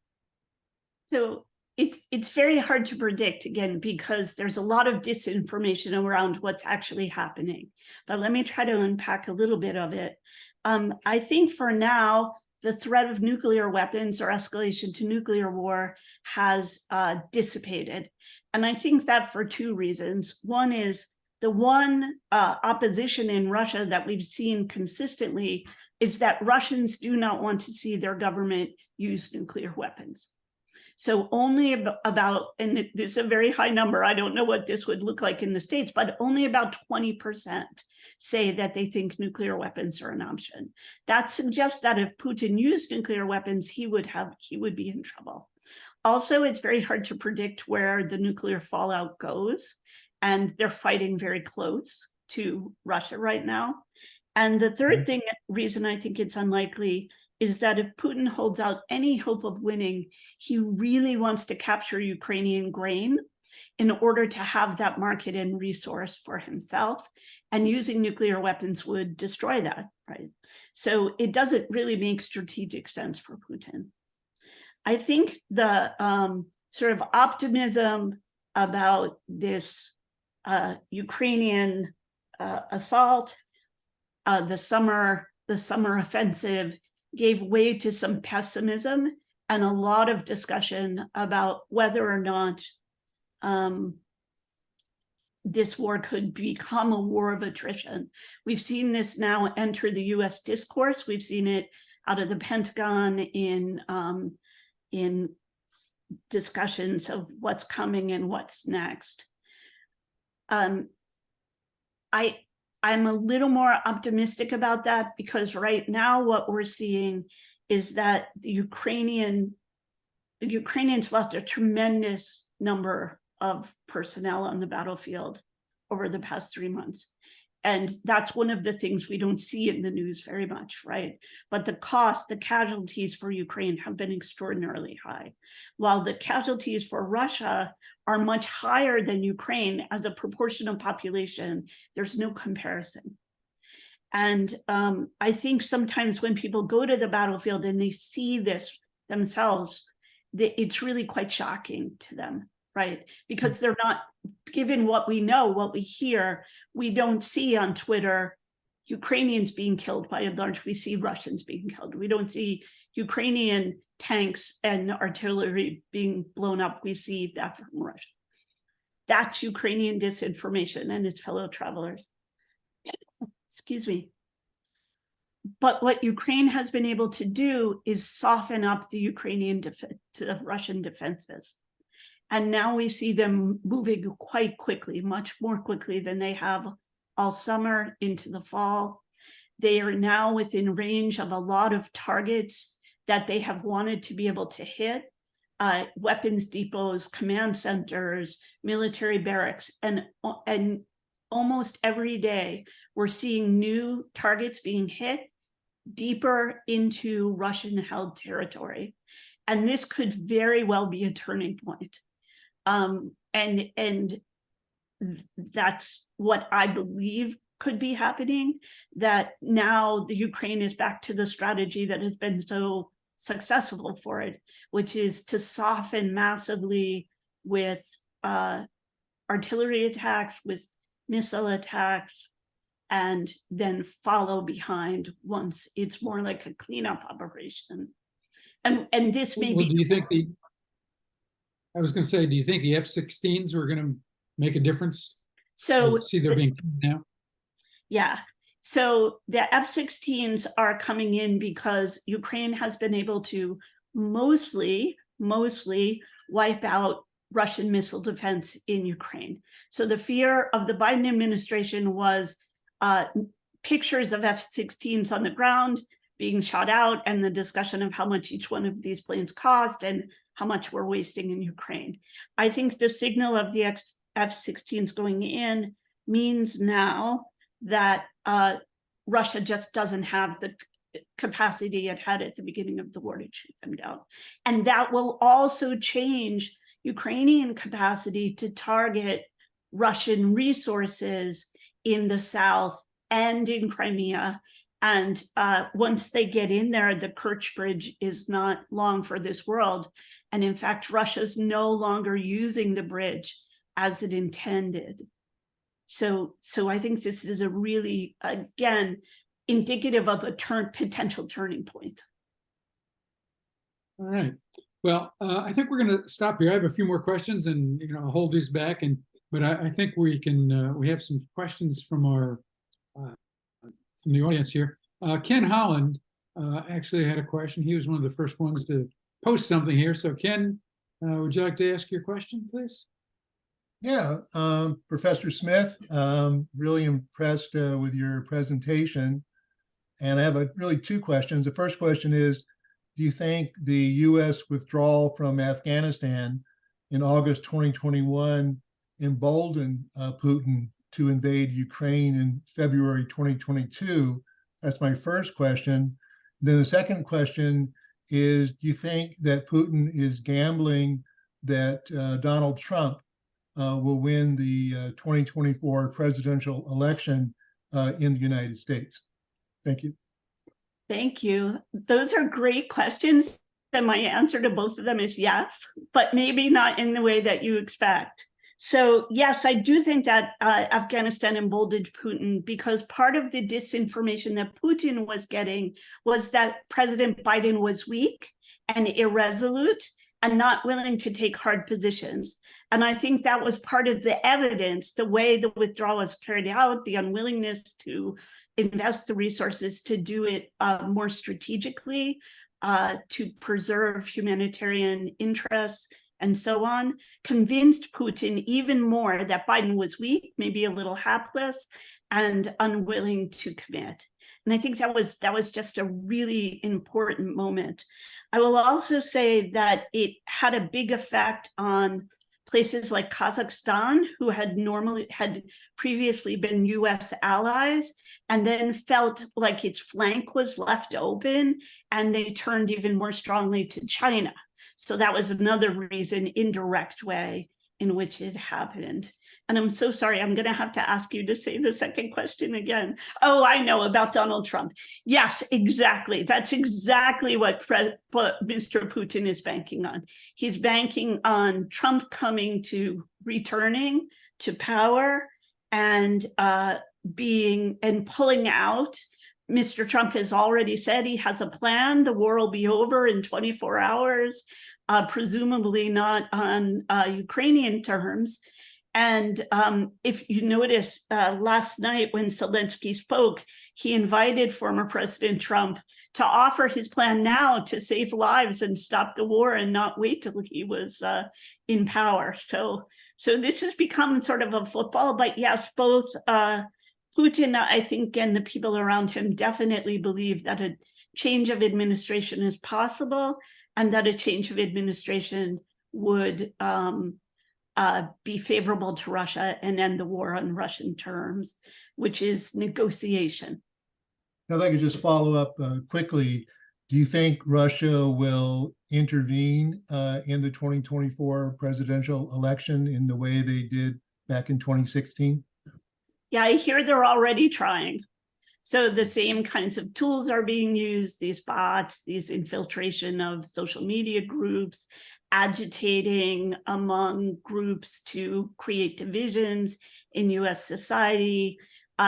So it's very hard to predict, again, because there's a lot of disinformation around what's actually happening. But let me try to unpack a little bit of it. I think for now, the threat of nuclear weapons or escalation to nuclear war has dissipated. And I think that for 2 reasons. One is the opposition in Russia that we've seen consistently is that Russians do not want to see their government use nuclear weapons. So only about, and it's a very high number, I don't know what this would look like in the States, but only about 20% say that they think nuclear weapons are an option. That suggests that if Putin used nuclear weapons, he would be in trouble. Also, it's very hard to predict where the nuclear fallout goes, and they're fighting very close to Russia right now. And the third reason I think it's unlikely is that if Putin holds out any hope of winning, he really wants to capture Ukrainian grain in order to have that market and resource for himself. And using nuclear weapons would destroy that, right? So it doesn't really make strategic sense for Putin. I think the sort of optimism about this Ukrainian assault, the summer offensive, gave way to some pessimism and a lot of discussion about whether or not this war could become a war of attrition. We've seen this now enter the US discourse. We've seen it out of the Pentagon in discussions of what's coming and what's next. I'm a little more optimistic about that, because right now what we're seeing is that the Ukrainians lost a tremendous number of personnel on the battlefield over the past 3 months. And that's one of the things we don't see in the news very much, right? But the casualties for Ukraine have been extraordinarily high, while the casualties for Russia are much higher than Ukraine as a proportion of population. There's no comparison. And I think sometimes when people go to the battlefield and they see this themselves, it's really quite shocking to them, right? Because they're not, given what we know, what we hear, we don't see on Twitter Ukrainians being killed by and large. We see Russians being killed. We don't see Ukrainian tanks and artillery being blown up. We see that from Russia. That's Ukrainian disinformation and its fellow travelers. Excuse me. But what Ukraine has been able to do is soften up the Russian defenses. And now we see them moving quite quickly, much more quickly than they have all summer into the fall. They are now within range of a lot of targets that they have wanted to be able to hit. Weapons depots, command centers, military barracks, and almost every day we're seeing new targets being hit deeper into Russian-held territory. And this could very well be a turning point. And that's what I believe could be happening, that now the Ukraine is back to the strategy that has been so successful for it, which is to soften massively with artillery attacks, with missile attacks, and then follow behind once it's more like a cleanup operation. And this may Well, be. do you think I was going to say, do you think the F-16s were going to make a difference? So I see they're being now. Yeah. So the F-16s are coming in because Ukraine has been able to mostly wipe out Russian missile defense in Ukraine. So the fear of the Biden administration was pictures of F-16s on the ground being shot out, and the discussion of how much each one of these planes cost and how much we're wasting in Ukraine. I think the signal of the F-16s going in means now that Russia just doesn't have the capacity it had at the beginning of the war to shoot them down. And that will also change Ukrainian capacity to target Russian resources in the south and in Crimea. And once they get in there, the Kerch Bridge is not long for this world. And in fact, Russia's no longer using the bridge as it intended. So I think this is a really, again, indicative of a potential turning point. All right. Well, I think we're going to stop here. I have a few more questions, and I'll hold these back. But I think we can. We have some questions from our from the audience here. Ken Holland actually had a question. He was one of the first ones to post something here. So Ken, would you like to ask your question, please? Yeah, Professor Smith, really impressed with your presentation. And I have really two questions. The first question is, do you think the U.S. withdrawal from Afghanistan in August 2021 emboldened Putin to invade Ukraine in February 2022? That's my first question. Then the second question is, do you think that Putin is gambling that Donald Trump will win the 2024 presidential election in the United States? Thank you. Thank you. Those are great questions. And my answer to both of them is yes, but maybe not in the way that you expect. So yes, I do think that Afghanistan emboldened Putin, because part of the disinformation that Putin was getting was that President Biden was weak and irresolute and not willing to take hard positions. And I think that was part of the evidence, the way the withdrawal was carried out, the unwillingness to invest the resources to do it more strategically, to preserve humanitarian interests and so on, convinced Putin even more that Biden was weak, maybe a little hapless, and unwilling to commit. And I think that was just a really important moment. I will also say that it had a big effect on places like Kazakhstan, who had previously been US allies, and then felt like its flank was left open, and they turned even more strongly to China. So that was another reason, indirect way, in which it happened. And I'm so sorry, I'm gonna have to ask you to say the second question again. Oh, I know, about Donald Trump. Yes, exactly. That's exactly what Mr. Putin is banking on. He's banking on Trump returning to power and pulling out. Mr. Trump has already said he has a plan. The war will be over in 24 hours, presumably not on Ukrainian terms. And if you notice, last night when Zelensky spoke, he invited former President Trump to offer his plan now to save lives and stop the war and not wait till he was in power. So this has become sort of a football, but yes, both Putin, I think, and the people around him definitely believe that a change of administration is possible, and that a change of administration would be favorable to Russia and end the war on Russian terms, which is negotiation. Now, if I could just follow up quickly, do you think Russia will intervene in the 2024 presidential election in the way they did back in 2016? Yeah, I hear they're already trying. So the same kinds of tools are being used, these bots, these infiltration of social media groups, agitating among groups to create divisions in US society.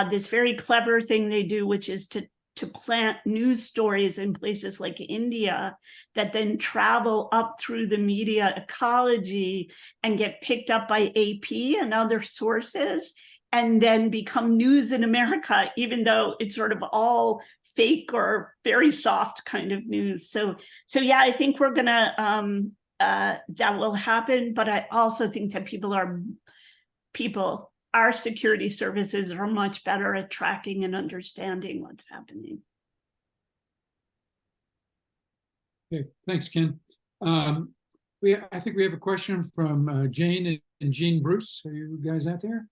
This very clever thing they do, which is to plant news stories in places like India that then travel up through the media ecology and get picked up by AP and other sources, and then become news in America, even though it's sort of all fake or very soft kind of news. So yeah, I think we're gonna, that will happen, but I also think that our security services are much better at tracking and understanding what's happening. Okay, thanks, Ken. I think we have a question from Jane and Jean Bruce. Are you guys out there?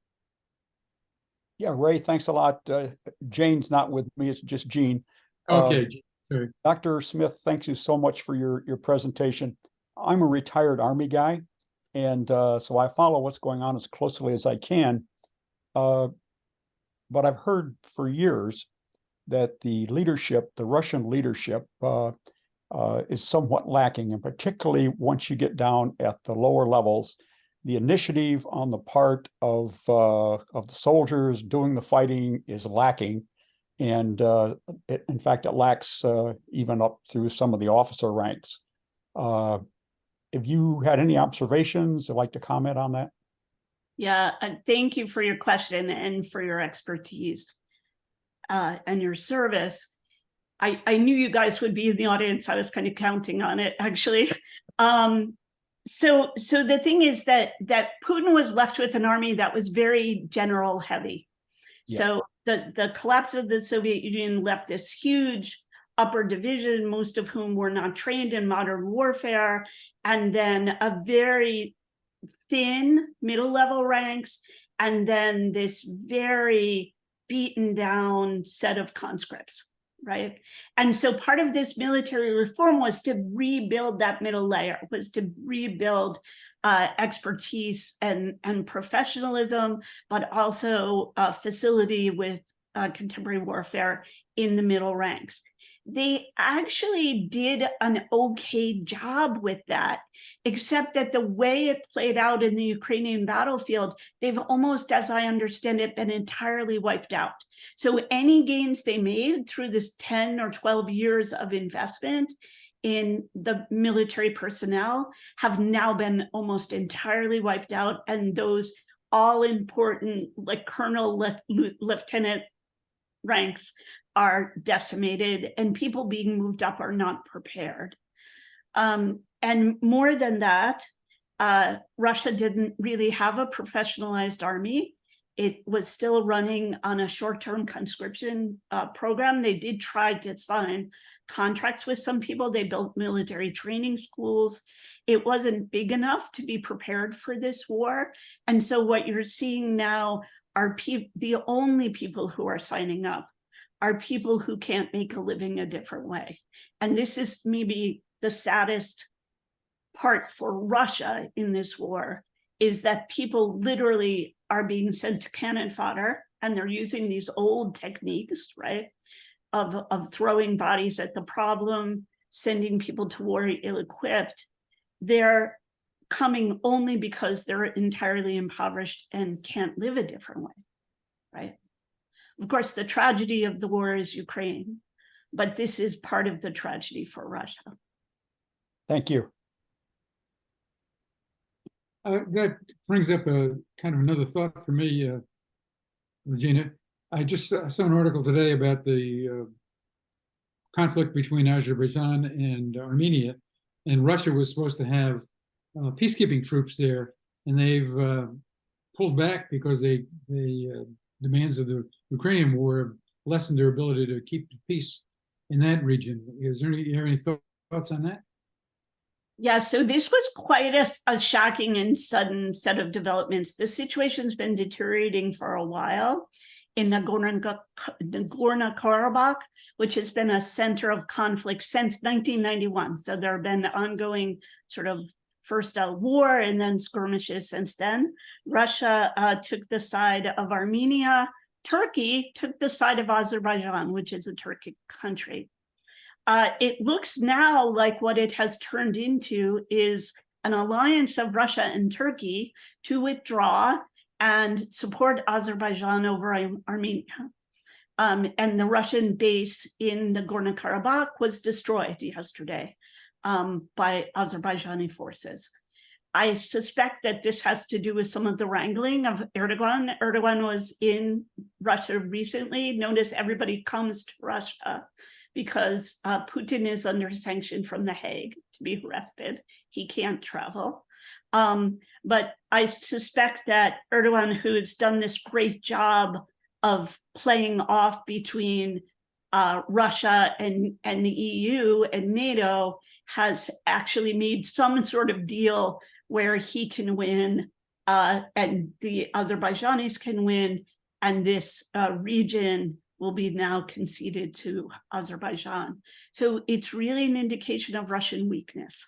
Yeah, Ray, thanks a lot. Jane's not with me, it's just Jean. Okay, sorry. Dr. Smith, thanks you so much for your presentation. I'm a retired Army guy, and so I follow what's going on as closely as I can. But I've heard for years that the Russian leadership is somewhat lacking, and particularly once you get down at the lower levels, the initiative on the part of the soldiers doing the fighting is lacking, and in fact, it lacks even up through some of the officer ranks. If you had any observations, I'd like to comment on that. Yeah, thank you for your question and for your expertise and your service. I knew you guys would be in the audience. I was kind of counting on it, actually. So the thing is that Putin was left with an army that was very general heavy. Yeah. So the collapse of the Soviet Union left this huge upper division, most of whom were not trained in modern warfare, and then a very thin middle level ranks, and then this very beaten down set of conscripts. right? And so part of this military reform was to rebuild that middle layer, was to rebuild expertise and professionalism, but also facility with contemporary warfare in the middle ranks. They actually did an okay job with that, except that the way it played out in the Ukrainian battlefield, they've almost, as I understand it, been entirely wiped out. So any gains they made through this 10 or 12 years of investment in the military personnel have now been almost entirely wiped out. And those all important, like colonel, lieutenant ranks are decimated, and people being moved up are not prepared. And more than that, Russia didn't really have a professionalized army. It was still running on a short-term conscription program. They did try to sign contracts with some people. They built military training schools. It wasn't big enough to be prepared for this war. And so what you're seeing now are the only people who are signing up are people who can't make a living a different way. And this is maybe the saddest part for Russia in this war, is that people literally are being sent to cannon fodder, and they're using these old techniques, right, of throwing bodies at the problem, sending people to war ill-equipped. They're coming only because they're entirely impoverished and can't live a different way, right? Of course, the tragedy of the war is Ukraine, but this is part of the tragedy for Russia. Thank you. That brings up a kind of another thought for me, Regina. I just saw an article today about the conflict between Azerbaijan and Armenia, and Russia was supposed to have peacekeeping troops there, and they've pulled back because the demands of the Ukrainian war have lessened their ability to keep the peace in that region. Is there any thoughts on that? Yeah, so this was quite a shocking and sudden set of developments. The situation's been deteriorating for a while in Nagorno-Karabakh, which has been a center of conflict since 1991. So there have been ongoing sort of first a war and then skirmishes since then. Russia took the side of Armenia. Turkey took the side of Azerbaijan, which is a Turkic country. It looks now like what it has turned into is an alliance of Russia and Turkey to withdraw and support Azerbaijan over Armenia. And the Russian base in Nagorno-Karabakh was destroyed yesterday by Azerbaijani forces. I suspect that this has to do with some of the wrangling of Erdogan. Erdogan was in Russia recently. Notice everybody comes to Russia because Putin is under sanction from The Hague to be arrested. He can't travel. But I suspect that Erdogan, who has done this great job of playing off between Russia and the EU and NATO, has actually made some sort of deal where he can win and the Azerbaijanis can win, and this region will be now conceded to Azerbaijan. So it's really an indication of Russian weakness.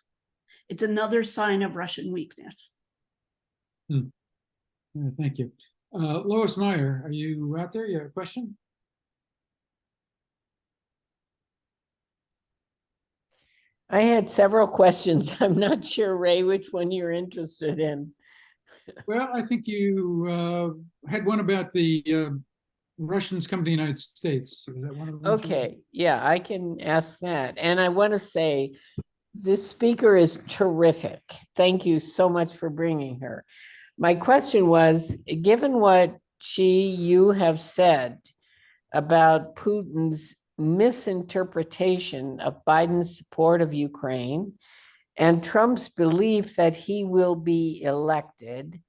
It's another sign of Russian weakness. Thank you. Lois Meyer, are you out there? You have a question? I had several questions. I'm not sure, Ray, which one you're interested in. Well, I think you had one about the Russians come to the United States. Is that one of them? Okay, yeah, I can ask that. And I want to say this speaker is terrific. Thank you so much for bringing her. My question was, given what you have said about Putin's misinterpretation of Biden's support of Ukraine and Trump's belief that he will be elected,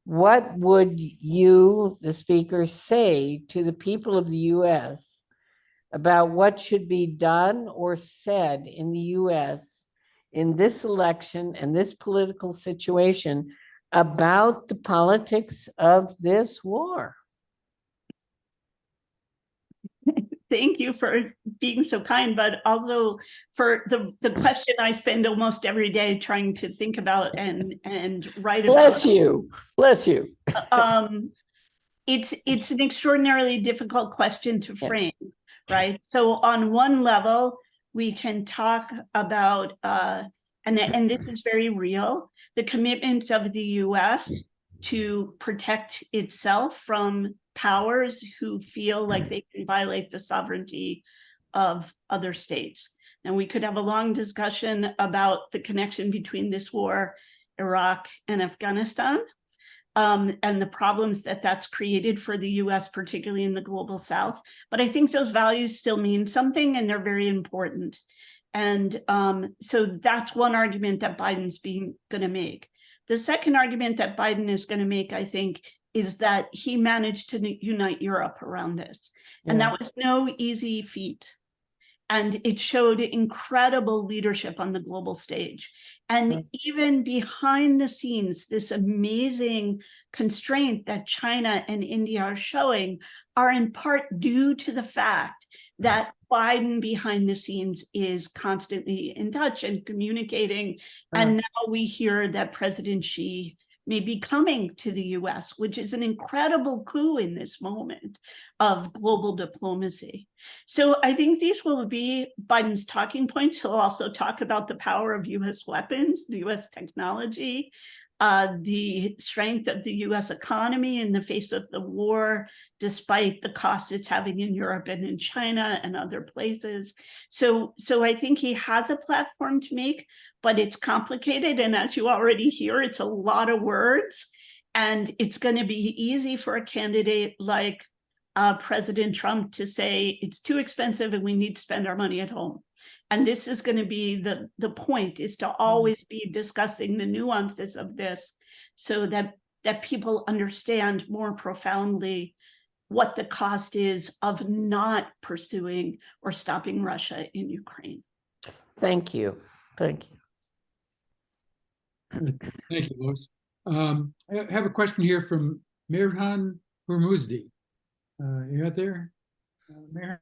what would you, the speaker, say to the people of the US about what should be done or said in the US in this election and this political situation about the politics of this war? thank you for being so kind, but also for the question I spend almost every day trying to think about and write about. Bless you. Bless you. It's an extraordinarily difficult question to Yeah. frame, right? So on one level, we can talk about and this is very real, the commitment of the US to protect itself from powers who feel like they can violate the sovereignty of other states. And we could have a long discussion about the connection between this war, Iraq, and Afghanistan, and the problems that that's created for the US, particularly in the global South. But I think those values still mean something, and they're very important. And so that's one argument that Biden's going to make. The second argument that Biden is going to make, I think, is that he managed to unite Europe around this. And that was no easy feat. And it showed incredible leadership on the global stage. And even behind the scenes, this amazing constraint that China and India are showing are in part due to the fact that Biden behind the scenes is constantly in touch and communicating. And now we hear that President Xi may be coming to the US, which is an incredible coup in this moment of global diplomacy. So I think these will be Biden's talking points. He'll also talk about the power of US weapons, the US technology, the strength of the US economy in the face of the war, despite the costs it's having in Europe and in China and other places. So I think he has a platform to make, but it's complicated. And as you already hear, it's a lot of words. And it's going to be easy for a candidate like President Trump to say it's too expensive and we need to spend our money at home. And this is going to be the point, is to always be discussing the nuances of this so that people understand more profoundly what the cost is of not pursuing or stopping Russia in Ukraine. Thank you. Thank you. Thank you, Lois. I have a question here from Mirhan Hormuzdi. You out there, Mirhan?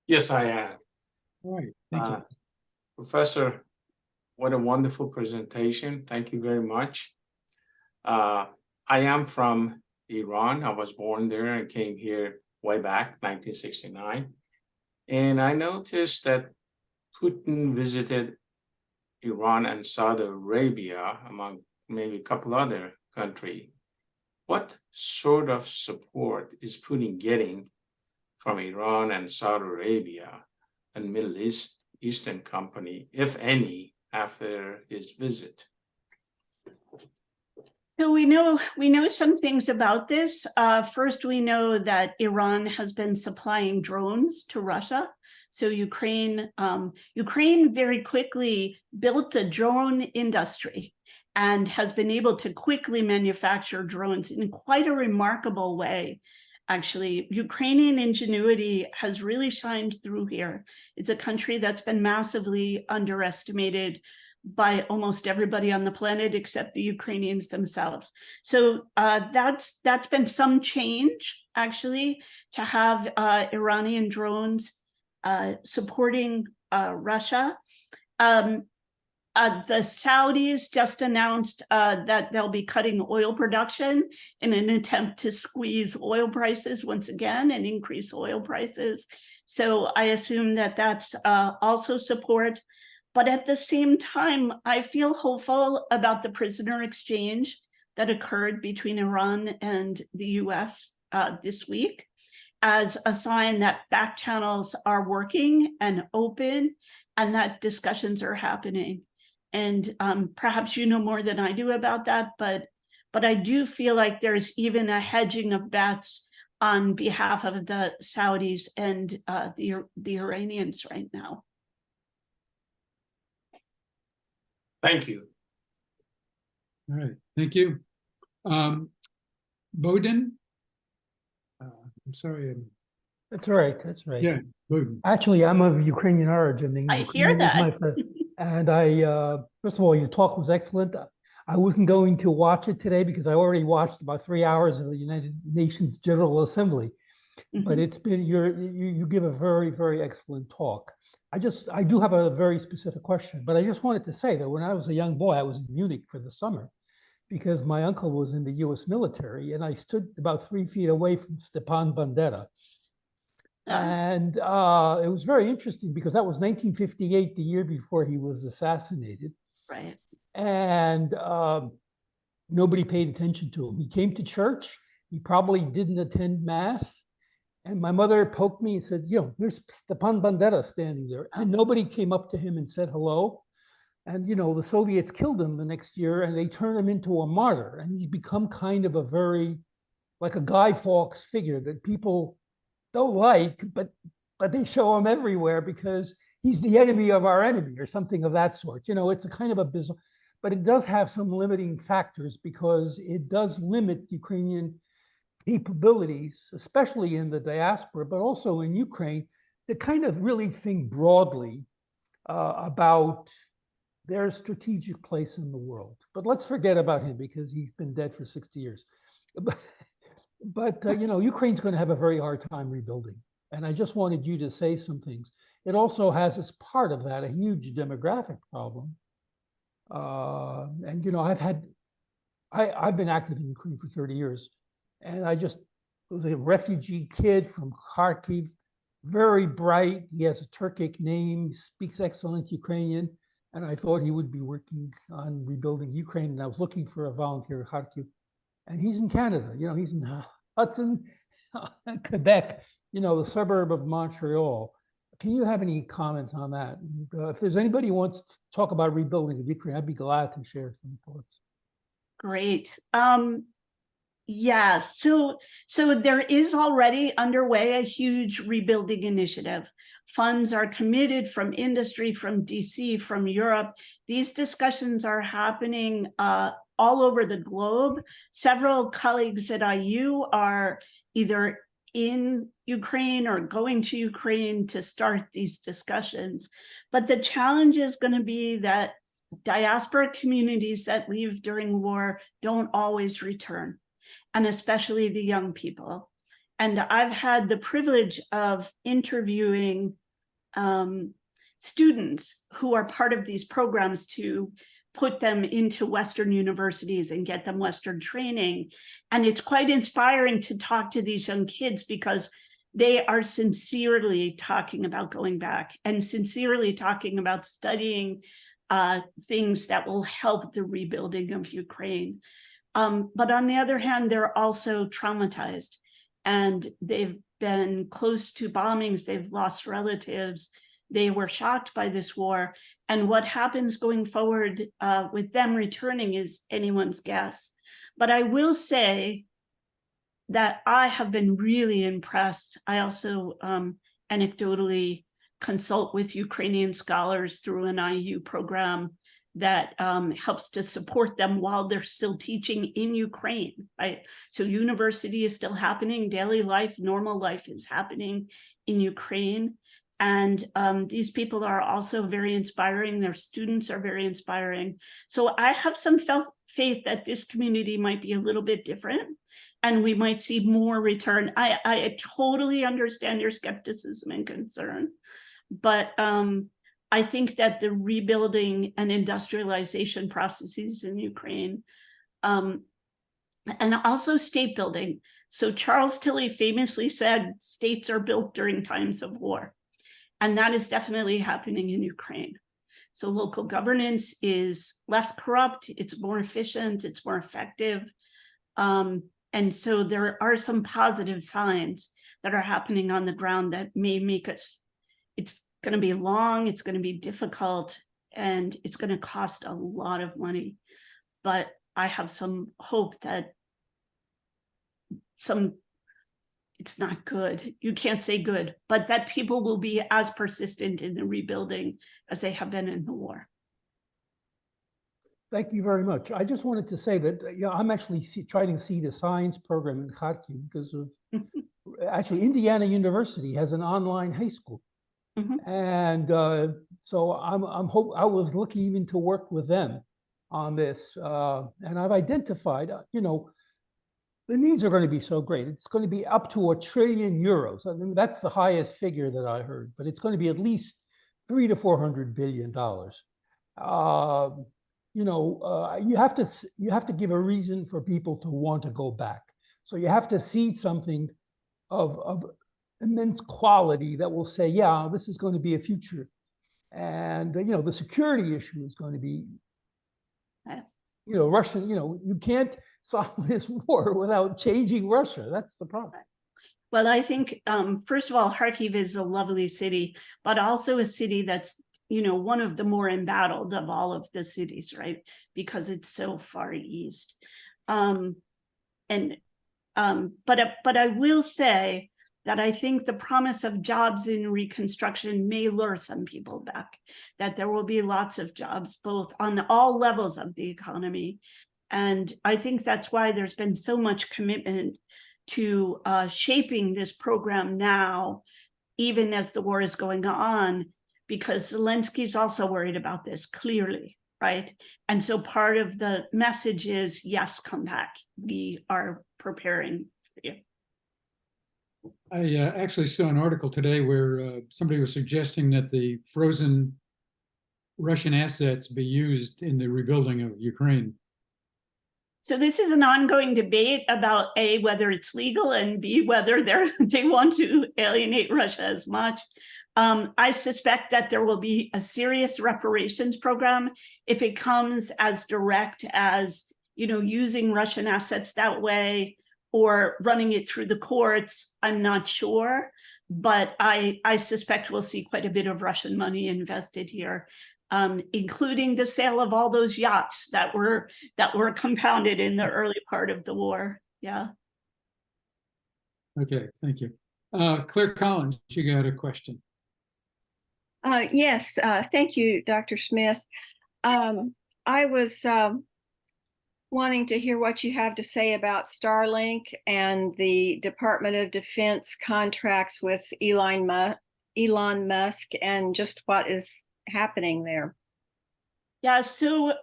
Yes, I am. All right, thank you. Professor, what a wonderful presentation. Thank you very much. I am from Iran. I was born there and came here way back, 1969. And I noticed that Putin visited Iran and Saudi Arabia, among maybe a couple other countries. What sort of support is Putin getting from Iran and Saudi Arabia and Middle Eastern company, if any, after his visit? So we know some things about this. First, we know that Iran has been supplying drones to Russia. So Ukraine very quickly built a drone industry and has been able to quickly manufacture drones in quite a remarkable way. Actually, Ukrainian ingenuity has really shined through here. It's a country that's been massively underestimated by almost everybody on the planet except the Ukrainians themselves. So that's been some change, actually, to have Iranian drones supporting Russia. The Saudis just announced that they'll be cutting oil production in an attempt to squeeze oil prices once again and increase oil prices. So I assume that that's also support. But at the same time, I feel hopeful about the prisoner exchange that occurred between Iran and the US this week as a sign that back channels are working and open and that discussions are happening. And perhaps you know more than I do about that, but I do feel like there's even a hedging of bets on behalf of the Saudis and the Iranians right now. Thank you. All right, thank you. Bowden? I'm sorry. That's right. That's right. Yeah, Bowden. Actually, I'm of Ukrainian origin. And I hear Ukraine is that. my and first of all, your talk was excellent. I wasn't going to watch it today because I already watched about 3 hours of the United Nations General Assembly. but it's been you give a very, very excellent talk. I do have a very specific question, but I just wanted to say that when I was a young boy, I was in Munich for the summer because my uncle was in the US military and I stood about 3 feet away from Stepan Bandera. And it was very interesting because that was 1958, the year before he was assassinated. Right. And nobody paid attention to him. He came to church. He probably didn't attend mass. And my mother poked me and said, there's Stepan Bandera standing there. And nobody came up to him and said hello. And, the Soviets killed him the next year and they turned him into a martyr. And he's become kind of like a Guy Fawkes figure that people don't like, but they show him everywhere because he's the enemy of our enemy or something of that sort. It's a kind of a bizarre, but it does have some limiting factors because it does limit Ukrainian capabilities, especially in the diaspora, but also in Ukraine, to kind of really think broadly about their strategic place in the world. But let's forget about him because he's been dead for 60 years. But Ukraine's going to have a very hard time rebuilding. And I just wanted you to say some things. It also has as part of that a huge demographic problem. And I've been active in Ukraine for 30 years. And I was a refugee kid from Kharkiv, very bright. He has a Turkic name, speaks excellent Ukrainian. And I thought he would be working on rebuilding Ukraine. And I was looking for a volunteer in Kharkiv. And he's in Canada, he's in Hudson, Quebec, the suburb of Montreal. Can you have any comments on that? If there's anybody who wants to talk about rebuilding of Ukraine, I'd be glad to share some thoughts. Great. Yeah, so there is already underway a huge rebuilding initiative. Funds are committed from industry, from DC, from Europe. These discussions are happening all over the globe. Several colleagues at IU are either in Ukraine or going to Ukraine to start these discussions. But the challenge is going to be that diaspora communities that leave during war don't always return, and especially the young people. And I've had the privilege of interviewing students who are part of these programs to put them into Western universities and get them Western training. And it's quite inspiring to talk to these young kids because they are sincerely talking about going back and sincerely talking about studying things that will help the rebuilding of Ukraine. But on the other hand, they're also traumatized and they've been close to bombings, they've lost relatives, they were shocked by this war. And what happens going forward with them returning is anyone's guess. But I will say that I have been really impressed. I also anecdotally consult with Ukrainian scholars through an IU program that helps to support them while they're still teaching in Ukraine, right? So university is still happening, daily life, normal life is happening in Ukraine. And these people are also very inspiring. Their students are very inspiring. So I have some faith that this community might be a little bit different and we might see more return. I totally understand your skepticism and concern, but I think that the rebuilding and industrialization processes in Ukraine and also state building. So Charles Tilley famously said, states are built during times of war. And that is definitely happening in Ukraine. So local governance is less corrupt, it's more efficient, it's more effective. And so there are some positive signs that are happening on the ground that may make us, it's going to be long, it's going to be difficult, and it's going to cost a lot of money. But I have some hope that it's not good, you can't say good, but that people will be as persistent in the rebuilding as they have been in the war. Thank you very much. I just wanted to say that I'm actually trying to see the science program in Kharkiv because of actually Indiana University has an online high school. And so I was looking even to work with them on this. And I've identified, the needs are going to be so great. It's going to be up to €1 trillion. I mean, that's the highest figure that I heard, but it's going to be at least $300 to $400 billion. You have to give a reason for people to want to go back. So you have to see something of immense quality that will say, yeah, this is going to be a future. And the security issue is going to be, Russian. You can't solve this war without changing Russia. That's the problem. Well, I think, first of all, Kharkiv is a lovely city, but also a city that's, one of the more embattled of all of the cities, right? Because it's so far east. But I will say that I think the promise of jobs in reconstruction may lure some people back, that there will be lots of jobs, both on all levels of the economy. And I think that's why there's been so much commitment to shaping this program now, even as the war is going on, because Zelensky's also worried about this, clearly, right? And so part of the message is, yes, come back. We are preparing for you. I actually saw an article today where somebody was suggesting that the frozen Russian assets be used in the rebuilding of Ukraine. So this is an ongoing debate about A, whether it's legal, and B, whether they want to alienate Russia as much. I suspect that there will be a serious reparations program if it comes as direct as, using Russian assets that way or running it through the courts. I'm not sure, but I suspect we'll see quite a bit of Russian money invested here. Including the sale of all those yachts that were compounded in the early part of the war. Yeah. Okay, thank you. Claire Collins, you got a question. Yes, thank you, Dr. Smith. I was wanting to hear what you have to say about Starlink and the Department of Defense contracts with Elon Musk and just what is happening there. Yeah, so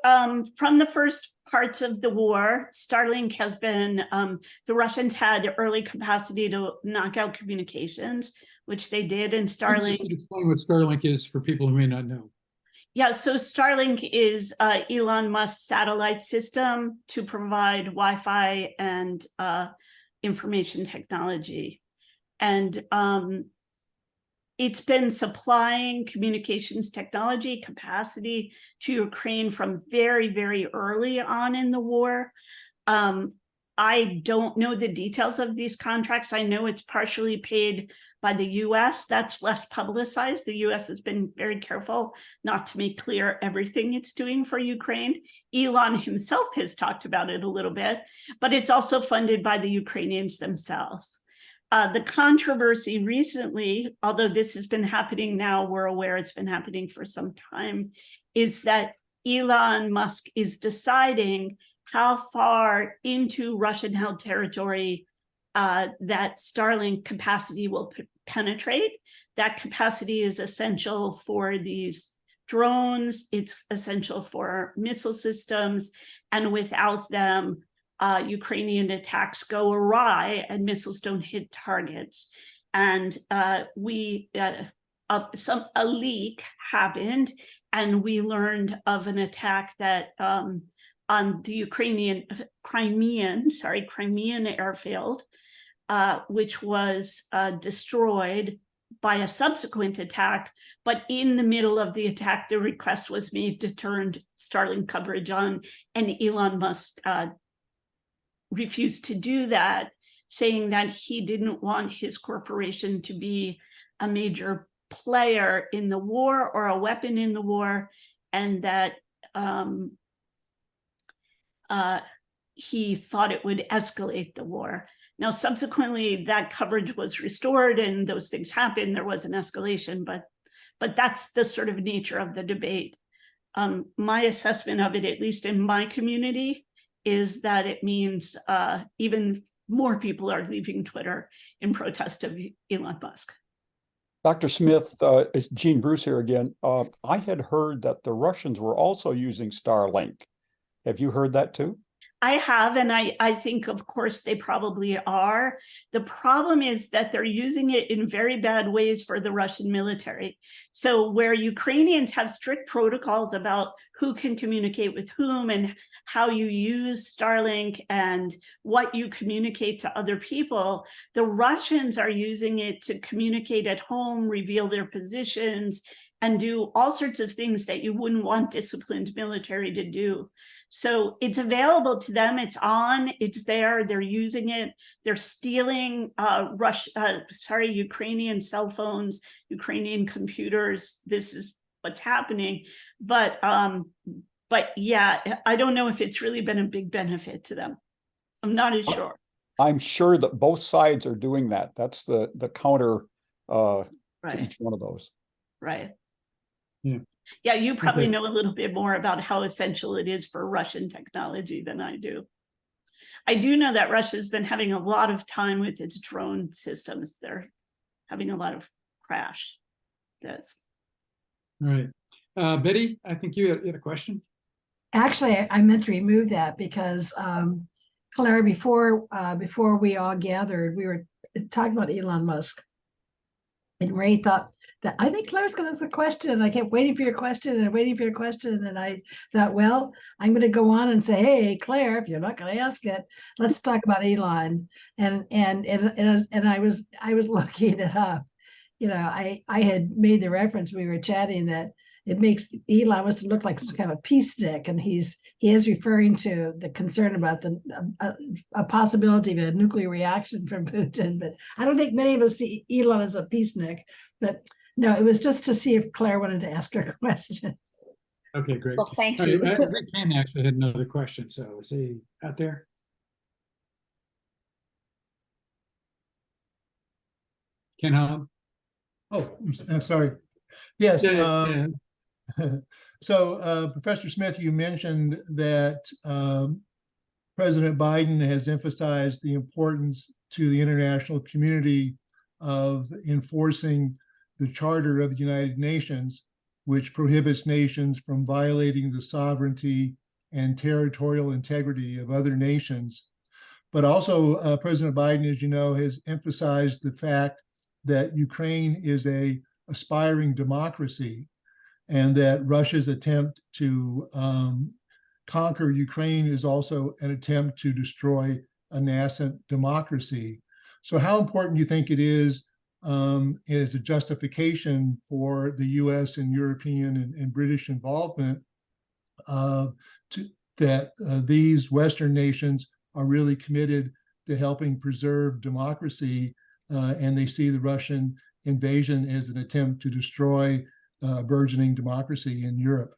from the first parts of the war, Starlink has been, the Russians had early capacity to knock out communications, which they did, and Starlink. Can you explain what Starlink is for people who may not know? Yeah, so Starlink is Elon Musk's satellite system to provide Wi-Fi and information technology. And it's been supplying communications technology capacity to Ukraine from very, very early on in the war. I don't know the details of these contracts. I know it's partially paid by the US. That's less publicized. The US has been very careful not to make clear everything it's doing for Ukraine. Elon himself has talked about it a little bit, but it's also funded by the Ukrainians themselves. The controversy recently, although this has been happening now, we're aware it's been happening for some time, is that Elon Musk is deciding how far into Russian-held territory that Starlink capacity will penetrate. That capacity is essential for these drones. It's essential for missile systems. And without them, Ukrainian attacks go awry and missiles don't hit targets. And a leak happened, and we learned of an attack that on the Crimean airfield, which was destroyed by a subsequent attack. But in the middle of the attack, the request was made to turn Starlink coverage on, and Elon Musk refused to do that, saying that he didn't want his corporation to be a major player in the war or a weapon in the war, and that he thought it would escalate the war. Now, subsequently, that coverage was restored and those things happened. There was an escalation, but that's the sort of nature of the debate. My assessment of it, at least in my community, is that it means even more people are leaving Twitter in protest of Elon Musk. Dr. Smith, it's Gene Bruce here again. I had heard that the Russians were also using Starlink. Have you heard that too? I have, and I think, of course, they probably are. The problem is that they're using it in very bad ways for the Russian military. So where Ukrainians have strict protocols about who can communicate with whom and how you use Starlink and what you communicate to other people, the Russians are using it to communicate at home, reveal their positions, and do all sorts of things that you wouldn't want disciplined military to do. So it's available to them, it's on, it's there, they're using it, they're stealing Ukrainian cell phones, Ukrainian computers. This is what's happening. But yeah, I don't know if it's really been a big benefit to them. I'm not as sure. I'm sure that both sides are doing that. That's the counter to Right, each one of those. right. Yeah. Yeah, you probably Okay. know a little bit more about how essential it is for Russian technology than I do. I do know that Russia's been having a lot of time with its drone systems. They're having a lot of crash. This. All right. Betty, I think you had a question. Actually, I meant to remove that because Claire, before we all gathered, we were talking about Elon Musk. And Ray thought that I think Claire's going to ask a question. And I kept waiting for your question and waiting for your question. And I thought, well, I'm going to go on and say, hey, Claire, if you're not going to ask it, let's talk about Elon. And I was looking it up. You know, I had made the reference, we were chatting, that it makes Elon wants to look like some kind of a peace stick, and he is referring to the concern about a possibility of a nuclear reaction from Putin. But I don't think many of us see Elon as a peacenik. But no, it was just to see if Claire wanted to ask her a question. Okay, great. Well, thank All you. right, I think Ken actually had another question. So is he out there? Ken Hall? Oh, sorry. Yes. Yeah. So, Professor Smith, you mentioned that President Biden has emphasized the importance to the international community of enforcing the Charter of the United Nations, which prohibits nations from violating the sovereignty and territorial integrity of other nations. But also, President Biden, as you know, has emphasized the fact that Ukraine is an aspiring democracy, and that Russia's attempt to conquer Ukraine is also an attempt to destroy a nascent democracy. So how important do you think it is as a justification for the US and European and British involvement that these Western nations are really committed to helping preserve democracy, and they see the Russian invasion as an attempt to destroy burgeoning democracy in Europe?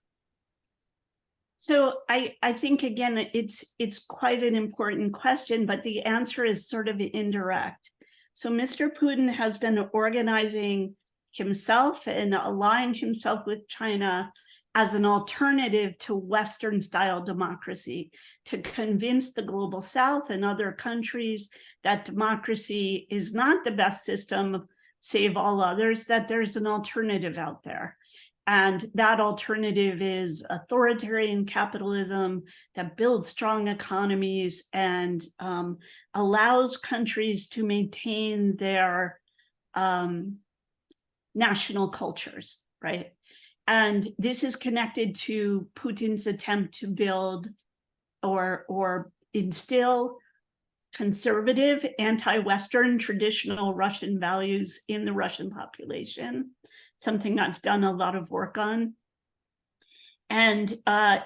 So I think, again, it's quite an important question, but the answer is sort of indirect. So Mr. Putin has been organizing himself and allying himself with China as an alternative to Western style democracy, to convince the global South and other countries that democracy is not the best system, save all others, that there's an alternative out there. And that alternative is authoritarian capitalism that builds strong economies and allows countries to maintain their national cultures, right? And this is connected to Putin's attempt to build or instill conservative, anti-Western, traditional Russian values in the Russian population, something I've done a lot of work on. And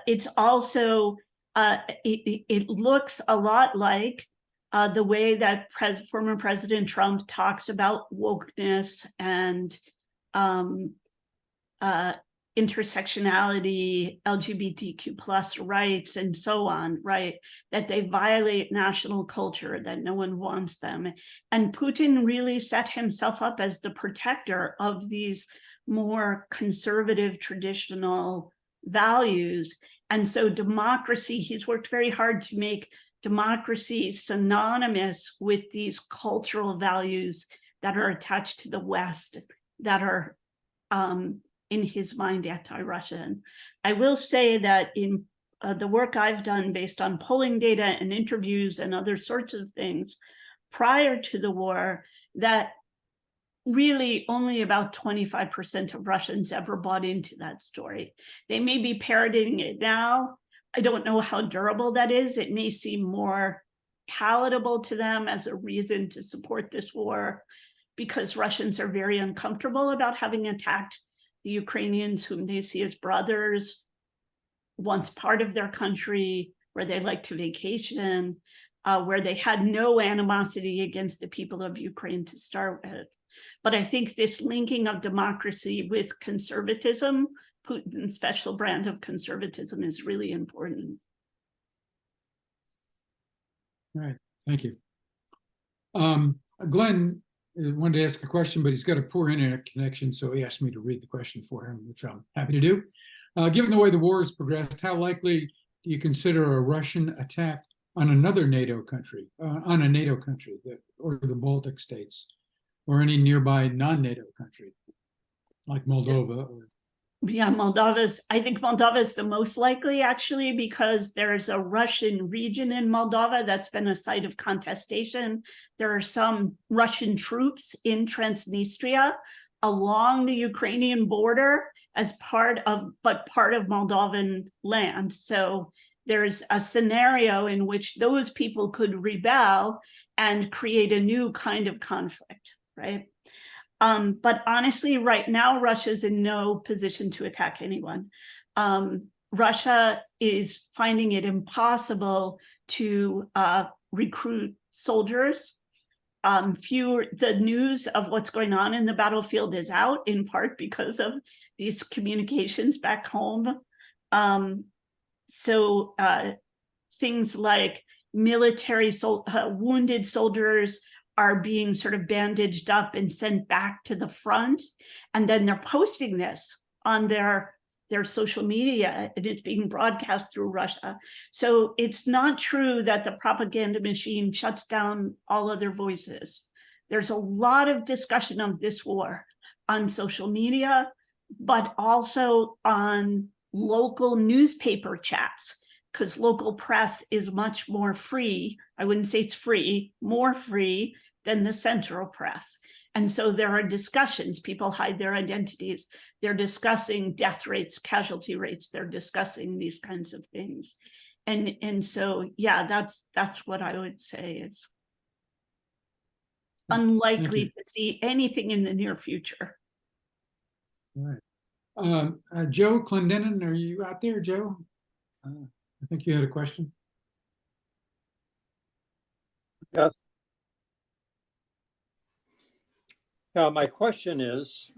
it's also, it looks a lot like the way that former President Trump talks about wokeness and intersectionality, LGBTQ plus rights, and so on, right? That they violate national culture, that no one wants them. And Putin really set himself up as the protector of these more conservative, traditional values. And so democracy, he's worked very hard to make democracy synonymous with these cultural values that are attached to the West, that are in his mind anti-Russian. I will say that in the work I've done based on polling data and interviews and other sorts of things prior to the war, that really only about 25% of Russians ever bought into that story. They may be parroting it now. I don't know how durable that is. It may seem more palatable to them as a reason to support this war, because Russians are very uncomfortable about having attacked the Ukrainians, whom they see as brothers, once part of their country, where they like to vacation, where they had no animosity against the people of Ukraine to start with. But I think this linking of democracy with conservatism, Putin's special brand of conservatism, is really important. All right, thank you. Glenn wanted to ask a question, but he's got a poor internet connection, so he asked me to read the question for him, which I'm happy to do. Given the way the war has progressed, how likely do you consider a Russian attack on another NATO country, or the Baltic states, or any nearby non-NATO country, like Moldova? Yeah, I think Moldova is the most likely, actually, because there's a Russian region in Moldova that's been a site of contestation. There are some Russian troops in Transnistria along the Ukrainian border as part of Moldovan land. So there's a scenario in which those people could rebel and create a new kind of conflict, right? But honestly, right now, Russia's in no position to attack anyone. Russia is finding it impossible to recruit soldiers. The news of what's going on in the battlefield is out, in part because of these communications back home. So things like wounded soldiers are being sort of bandaged up and sent back to the front. And then they're posting this on their social media, and it's being broadcast through Russia. So it's not true that the propaganda machine shuts down all other voices. There's a lot of discussion of this war on social media, but also on local newspaper chats, because local press is much more free. I wouldn't say it's free, more free than the central press. And so there are discussions, people hide their identities. They're discussing death rates, casualty rates. They're discussing these kinds of things. And so, yeah, that's what I would say is unlikely to see anything in the near future. All right. Joe Clendenin, are you out there, Joe? I think you had a question. Yes. Now, my question is,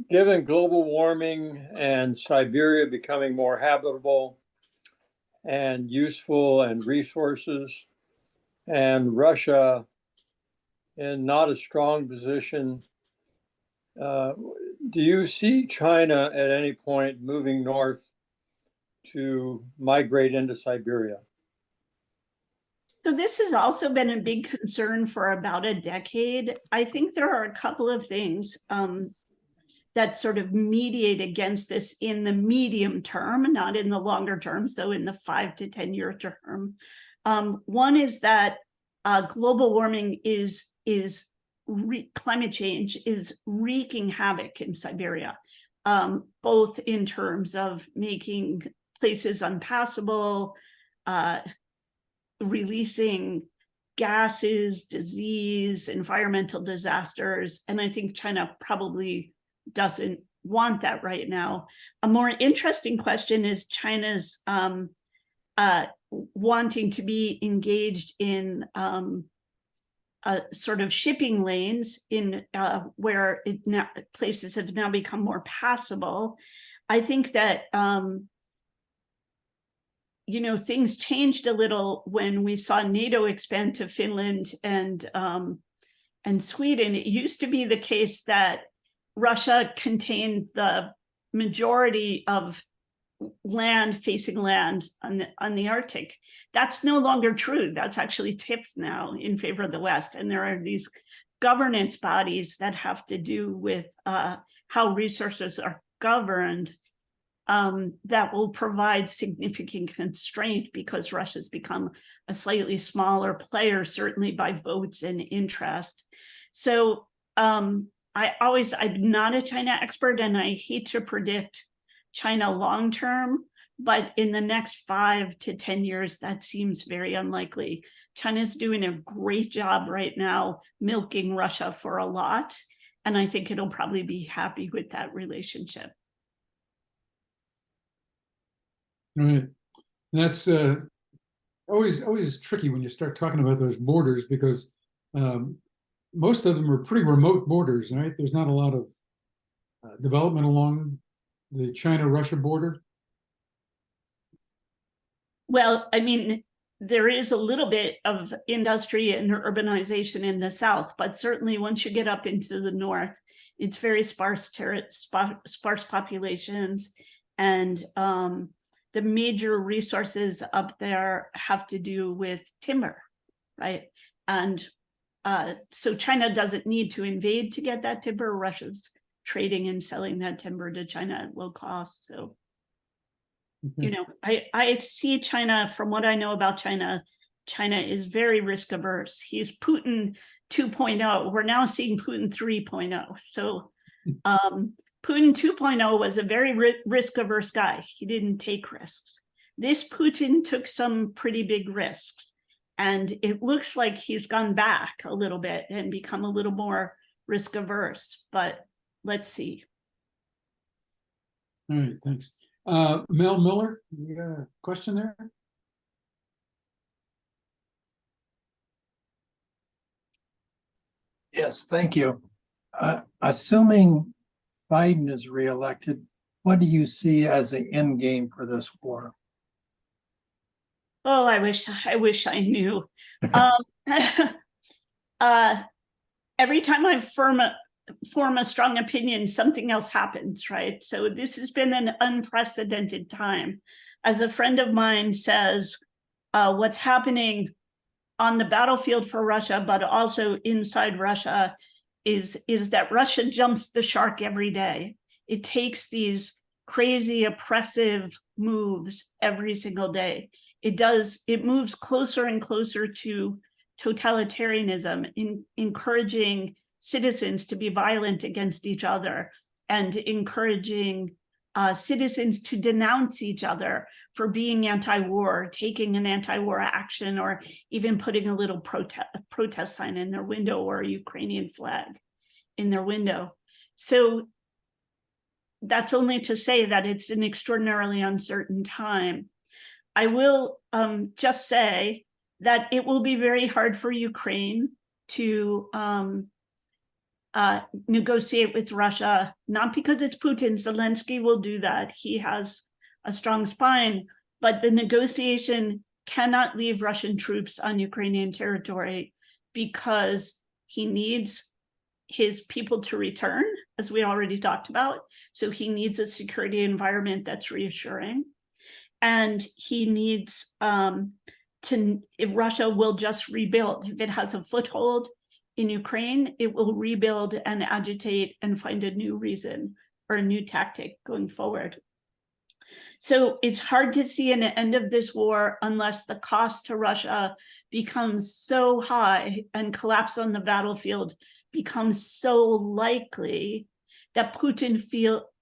given global warming and Siberia becoming more habitable and useful and resources, and Russia in not a strong position, do you see China at any point moving north to migrate into Siberia? So this has also been a big concern for about a decade. I think there are a couple of things that sort of mediate against this in the medium term, not in the longer term, so in the 5 to 10 year term. One is that global warming climate change is wreaking havoc in Siberia, both in terms of making places unpassable, releasing gases, disease, environmental disasters. And I think China probably doesn't want that right now. A more interesting question is China's wanting to be engaged in sort of shipping lanes in where places have now become more passable. I think that things changed a little when we saw NATO expand to Finland and Sweden. It used to be the case that Russia contained the majority of facing land on the Arctic. That's no longer true. That's actually tipped now in favor of the West. And there are these governance bodies that have to do with how resources are governed that will provide significant constraint because Russia's become a slightly smaller player, certainly by votes and interest. So I'm not a China expert, and I hate to predict China long term, but in the next 5 to 10 years, that seems very unlikely. China's doing a great job right now milking Russia for a lot, and I think it'll probably be happy with that relationship. All right. That's always tricky when you start talking about those borders, because most of them are pretty remote borders, right? There's not a lot of development along the China-Russia border. Well, I mean, there is a little bit of industry and urbanization in the south, but certainly once you get up into the north, it's very sparse populations, and the major resources up there have to do with timber, right? And so China doesn't need to invade to get that timber. Russia's trading and selling that timber to China at low cost. So, you know, I see China, from what I know about China, China is very risk averse. He's Putin 2.0. We're now seeing Putin 3.0. So Putin 2.0 was a very risk averse guy. He didn't take risks. This Putin took some pretty big risks. And it looks like he's gone back a little bit and become a little more risk averse, but let's see. All right, thanks. Mel Miller, you got a question there? Yes, thank you. Assuming Biden is reelected, what do you see as the end game for this war? Oh, I wish I knew. Every time I form a strong opinion, something else happens, right? So this has been an unprecedented time. As a friend of mine says, what's happening on the battlefield for Russia, but also inside Russia, is that Russia jumps the shark every day. It takes these crazy, oppressive moves every single day. It moves closer and closer to totalitarianism, encouraging citizens to be violent against each other, and encouraging citizens to denounce each other for being anti-war, taking an anti-war action, or even putting a little protest sign in their window or a Ukrainian flag in their window. So that's only to say that it's an extraordinarily uncertain time. I will just say that it will be very hard for Ukraine to negotiate with Russia, not because it's Putin. Zelensky will do that. He has a strong spine, but the negotiation cannot leave Russian troops on Ukrainian territory because he needs his people to return, as we already talked about. So he needs a security environment that's reassuring. And he needs if Russia will just rebuild. If it has a foothold in Ukraine, it will rebuild and agitate and find a new reason or a new tactic going forward. So it's hard to see an end of this war unless the cost to Russia becomes so high and collapse on the battlefield becomes so likely that Putin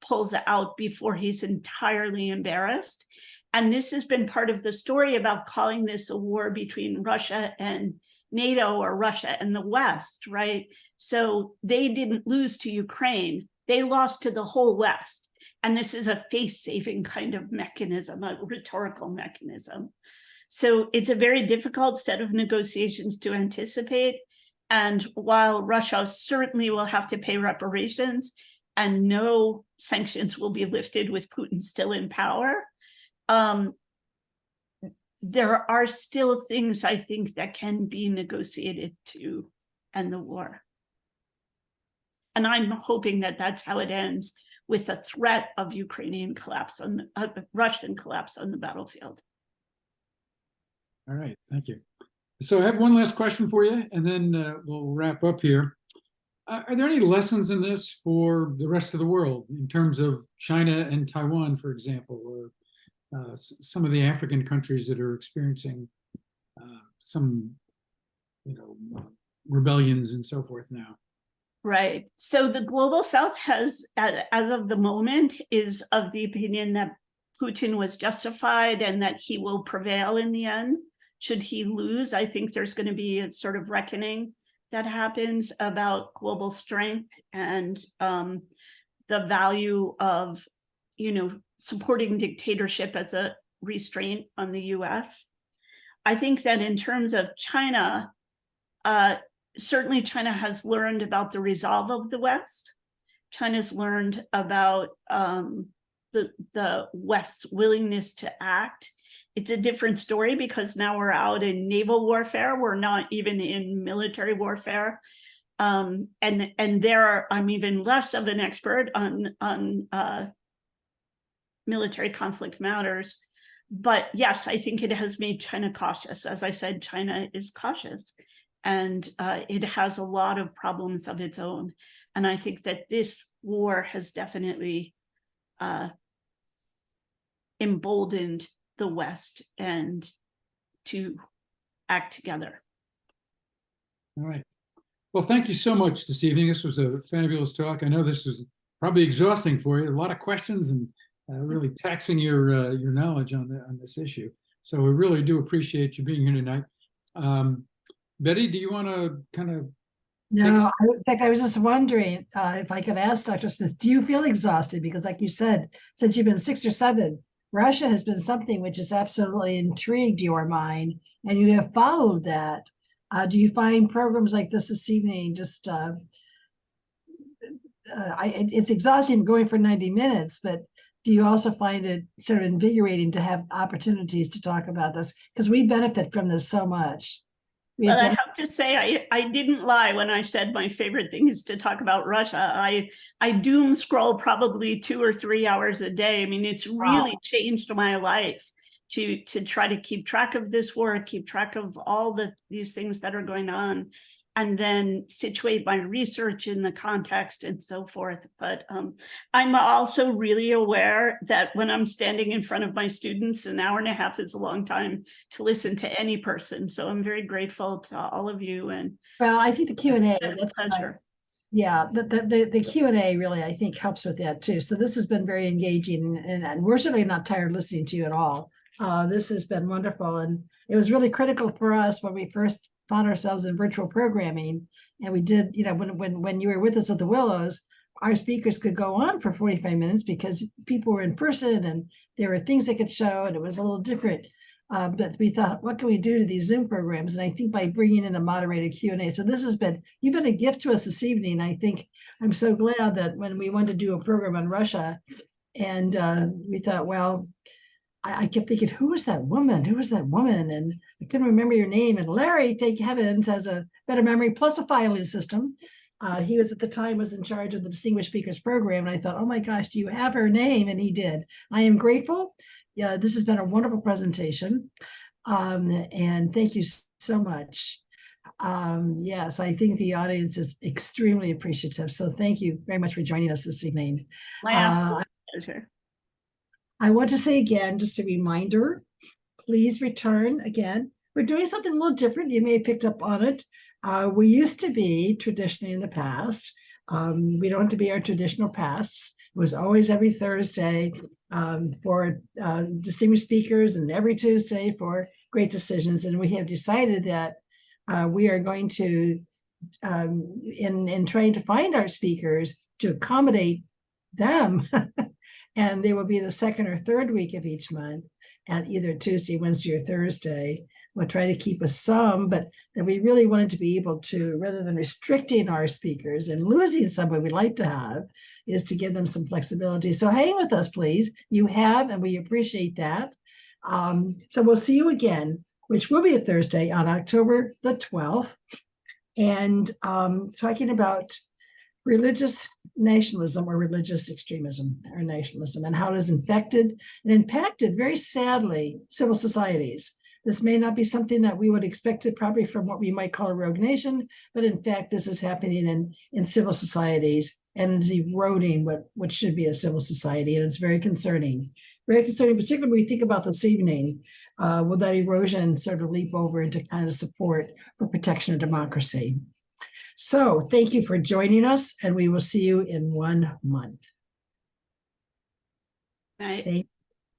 pulls out before he's entirely embarrassed. And this has been part of the story about calling this a war between Russia and NATO, or Russia and the West, right? So they didn't lose to Ukraine, they lost to the whole West. And this is a face-saving kind of mechanism, a rhetorical mechanism. So it's a very difficult set of negotiations to anticipate. And while Russia certainly will have to pay reparations and no sanctions will be lifted with Putin still in power, there are still things, I think, that can be negotiated to end the war. And I'm hoping that that's how it ends, with a threat of Ukrainian collapse Russian collapse on the battlefield. All right, thank you. So I have one last question for you, and then we'll wrap up here. Are there any lessons in this for the rest of the world in terms of China and Taiwan, for example, or some of the African countries that are experiencing some, rebellions and so forth now? Right. So the global south has, as of the moment, is of the opinion that Putin was justified and that he will prevail in the end. Should he lose, I think there's going to be a sort of reckoning that happens about global strength and the value of, supporting dictatorship as a restraint on the US. I think that in terms of China, certainly China has learned about the resolve of the West. China's learned about the West's willingness to act. It's a different story because now we're out in naval warfare. We're not even in military warfare. And there, I'm even less of an expert on military conflict matters. But yes, I think it has made China cautious. As I said, China is cautious. And it has a lot of problems of its own. And I think that this war has definitely emboldened the West and to act together. All right. Well, thank you so much this evening. This was a fabulous talk. I know this was probably exhausting for you. A lot of questions and really taxing your knowledge on this issue. So we really do appreciate you being here tonight. Betty, do you want to kind of? No, in fact, I was just wondering if I could ask Dr. Smith, do you feel exhausted? Because like you said, since you've been 6 or 7, Russia has been something which has absolutely intrigued your mind, and you have followed that. Do you find programs like this evening just, it's exhausting going for 90 minutes, but do you also find it sort of invigorating to have opportunities to talk about this? Because we benefit from this so much. Well, I have to say, I didn't lie when I said my favorite thing is to talk about Russia. I doom scroll probably 2 or 3 hours a day. I mean, it's really changed my life to try to keep track of this war, keep track of all these things that are going on, and then situate my research in the context and so forth. But I'm also really aware that when I'm standing in front of my students, an hour and a half is a long time to listen to any person. So I'm very grateful to all of you. And well, I think the Q&A, that's a pleasure. Yeah, the Q&A really, I think, helps with that too. So this has been very engaging, and we're certainly not tired listening to you at all. This has been wonderful, and it was really critical for us when we first found ourselves in virtual programming, and we did, when you were with us at the Willows, our speakers could go on for 45 minutes because people were in person and there were things they could show, and it was a little different. But we thought, what can we do to these Zoom programs? And I think by bringing in the moderated Q&A, so you've been a gift to us this evening. I think I'm so glad that when we wanted to do a program on Russia, and we thought, well, I kept thinking, who was that woman? Who was that woman? And I couldn't remember your name. And Larry, thank heavens, has a better memory plus a filing system. He was at the time in charge of the Distinguished Speakers Program. And I thought, oh my gosh, do you have her name? And he did. I am grateful. Yeah, this has been a wonderful presentation. And thank you so much. Yes, I think the audience is extremely appreciative. So thank you very much for joining us this evening. My absolute pleasure. I want to say again, just a reminder, please return again. We're doing something a little different. You may have picked up on it. We used to be traditionally in the past. We don't have to be our traditional pasts. It was always every Thursday for distinguished speakers and every Tuesday for great decisions. And we have decided that we are going to, in trying to find our speakers, to accommodate them. And they will be the second or third week of each month at either Tuesday, Wednesday, or Thursday. We'll try to keep some, but that we really wanted to be able to, rather than restricting our speakers and losing someone we'd like to have, is to give them some flexibility. So hang with us, please. You have, and we appreciate that. So we'll see you again, which will be a Thursday on October the 12th. And talking about religious nationalism or religious extremism or nationalism, and how it has infected and impacted, very sadly, civil societies. This may not be something that we would expect it probably from what we might call a rogue nation, but in fact, this is happening in civil societies and is eroding what should be a civil society. And it's very concerning, particularly when we think about this evening, will that erosion sort of leap over into kind of support for protection of democracy. So thank you for joining us, and we will see you in 1 month. Right.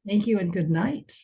Thank you and good night.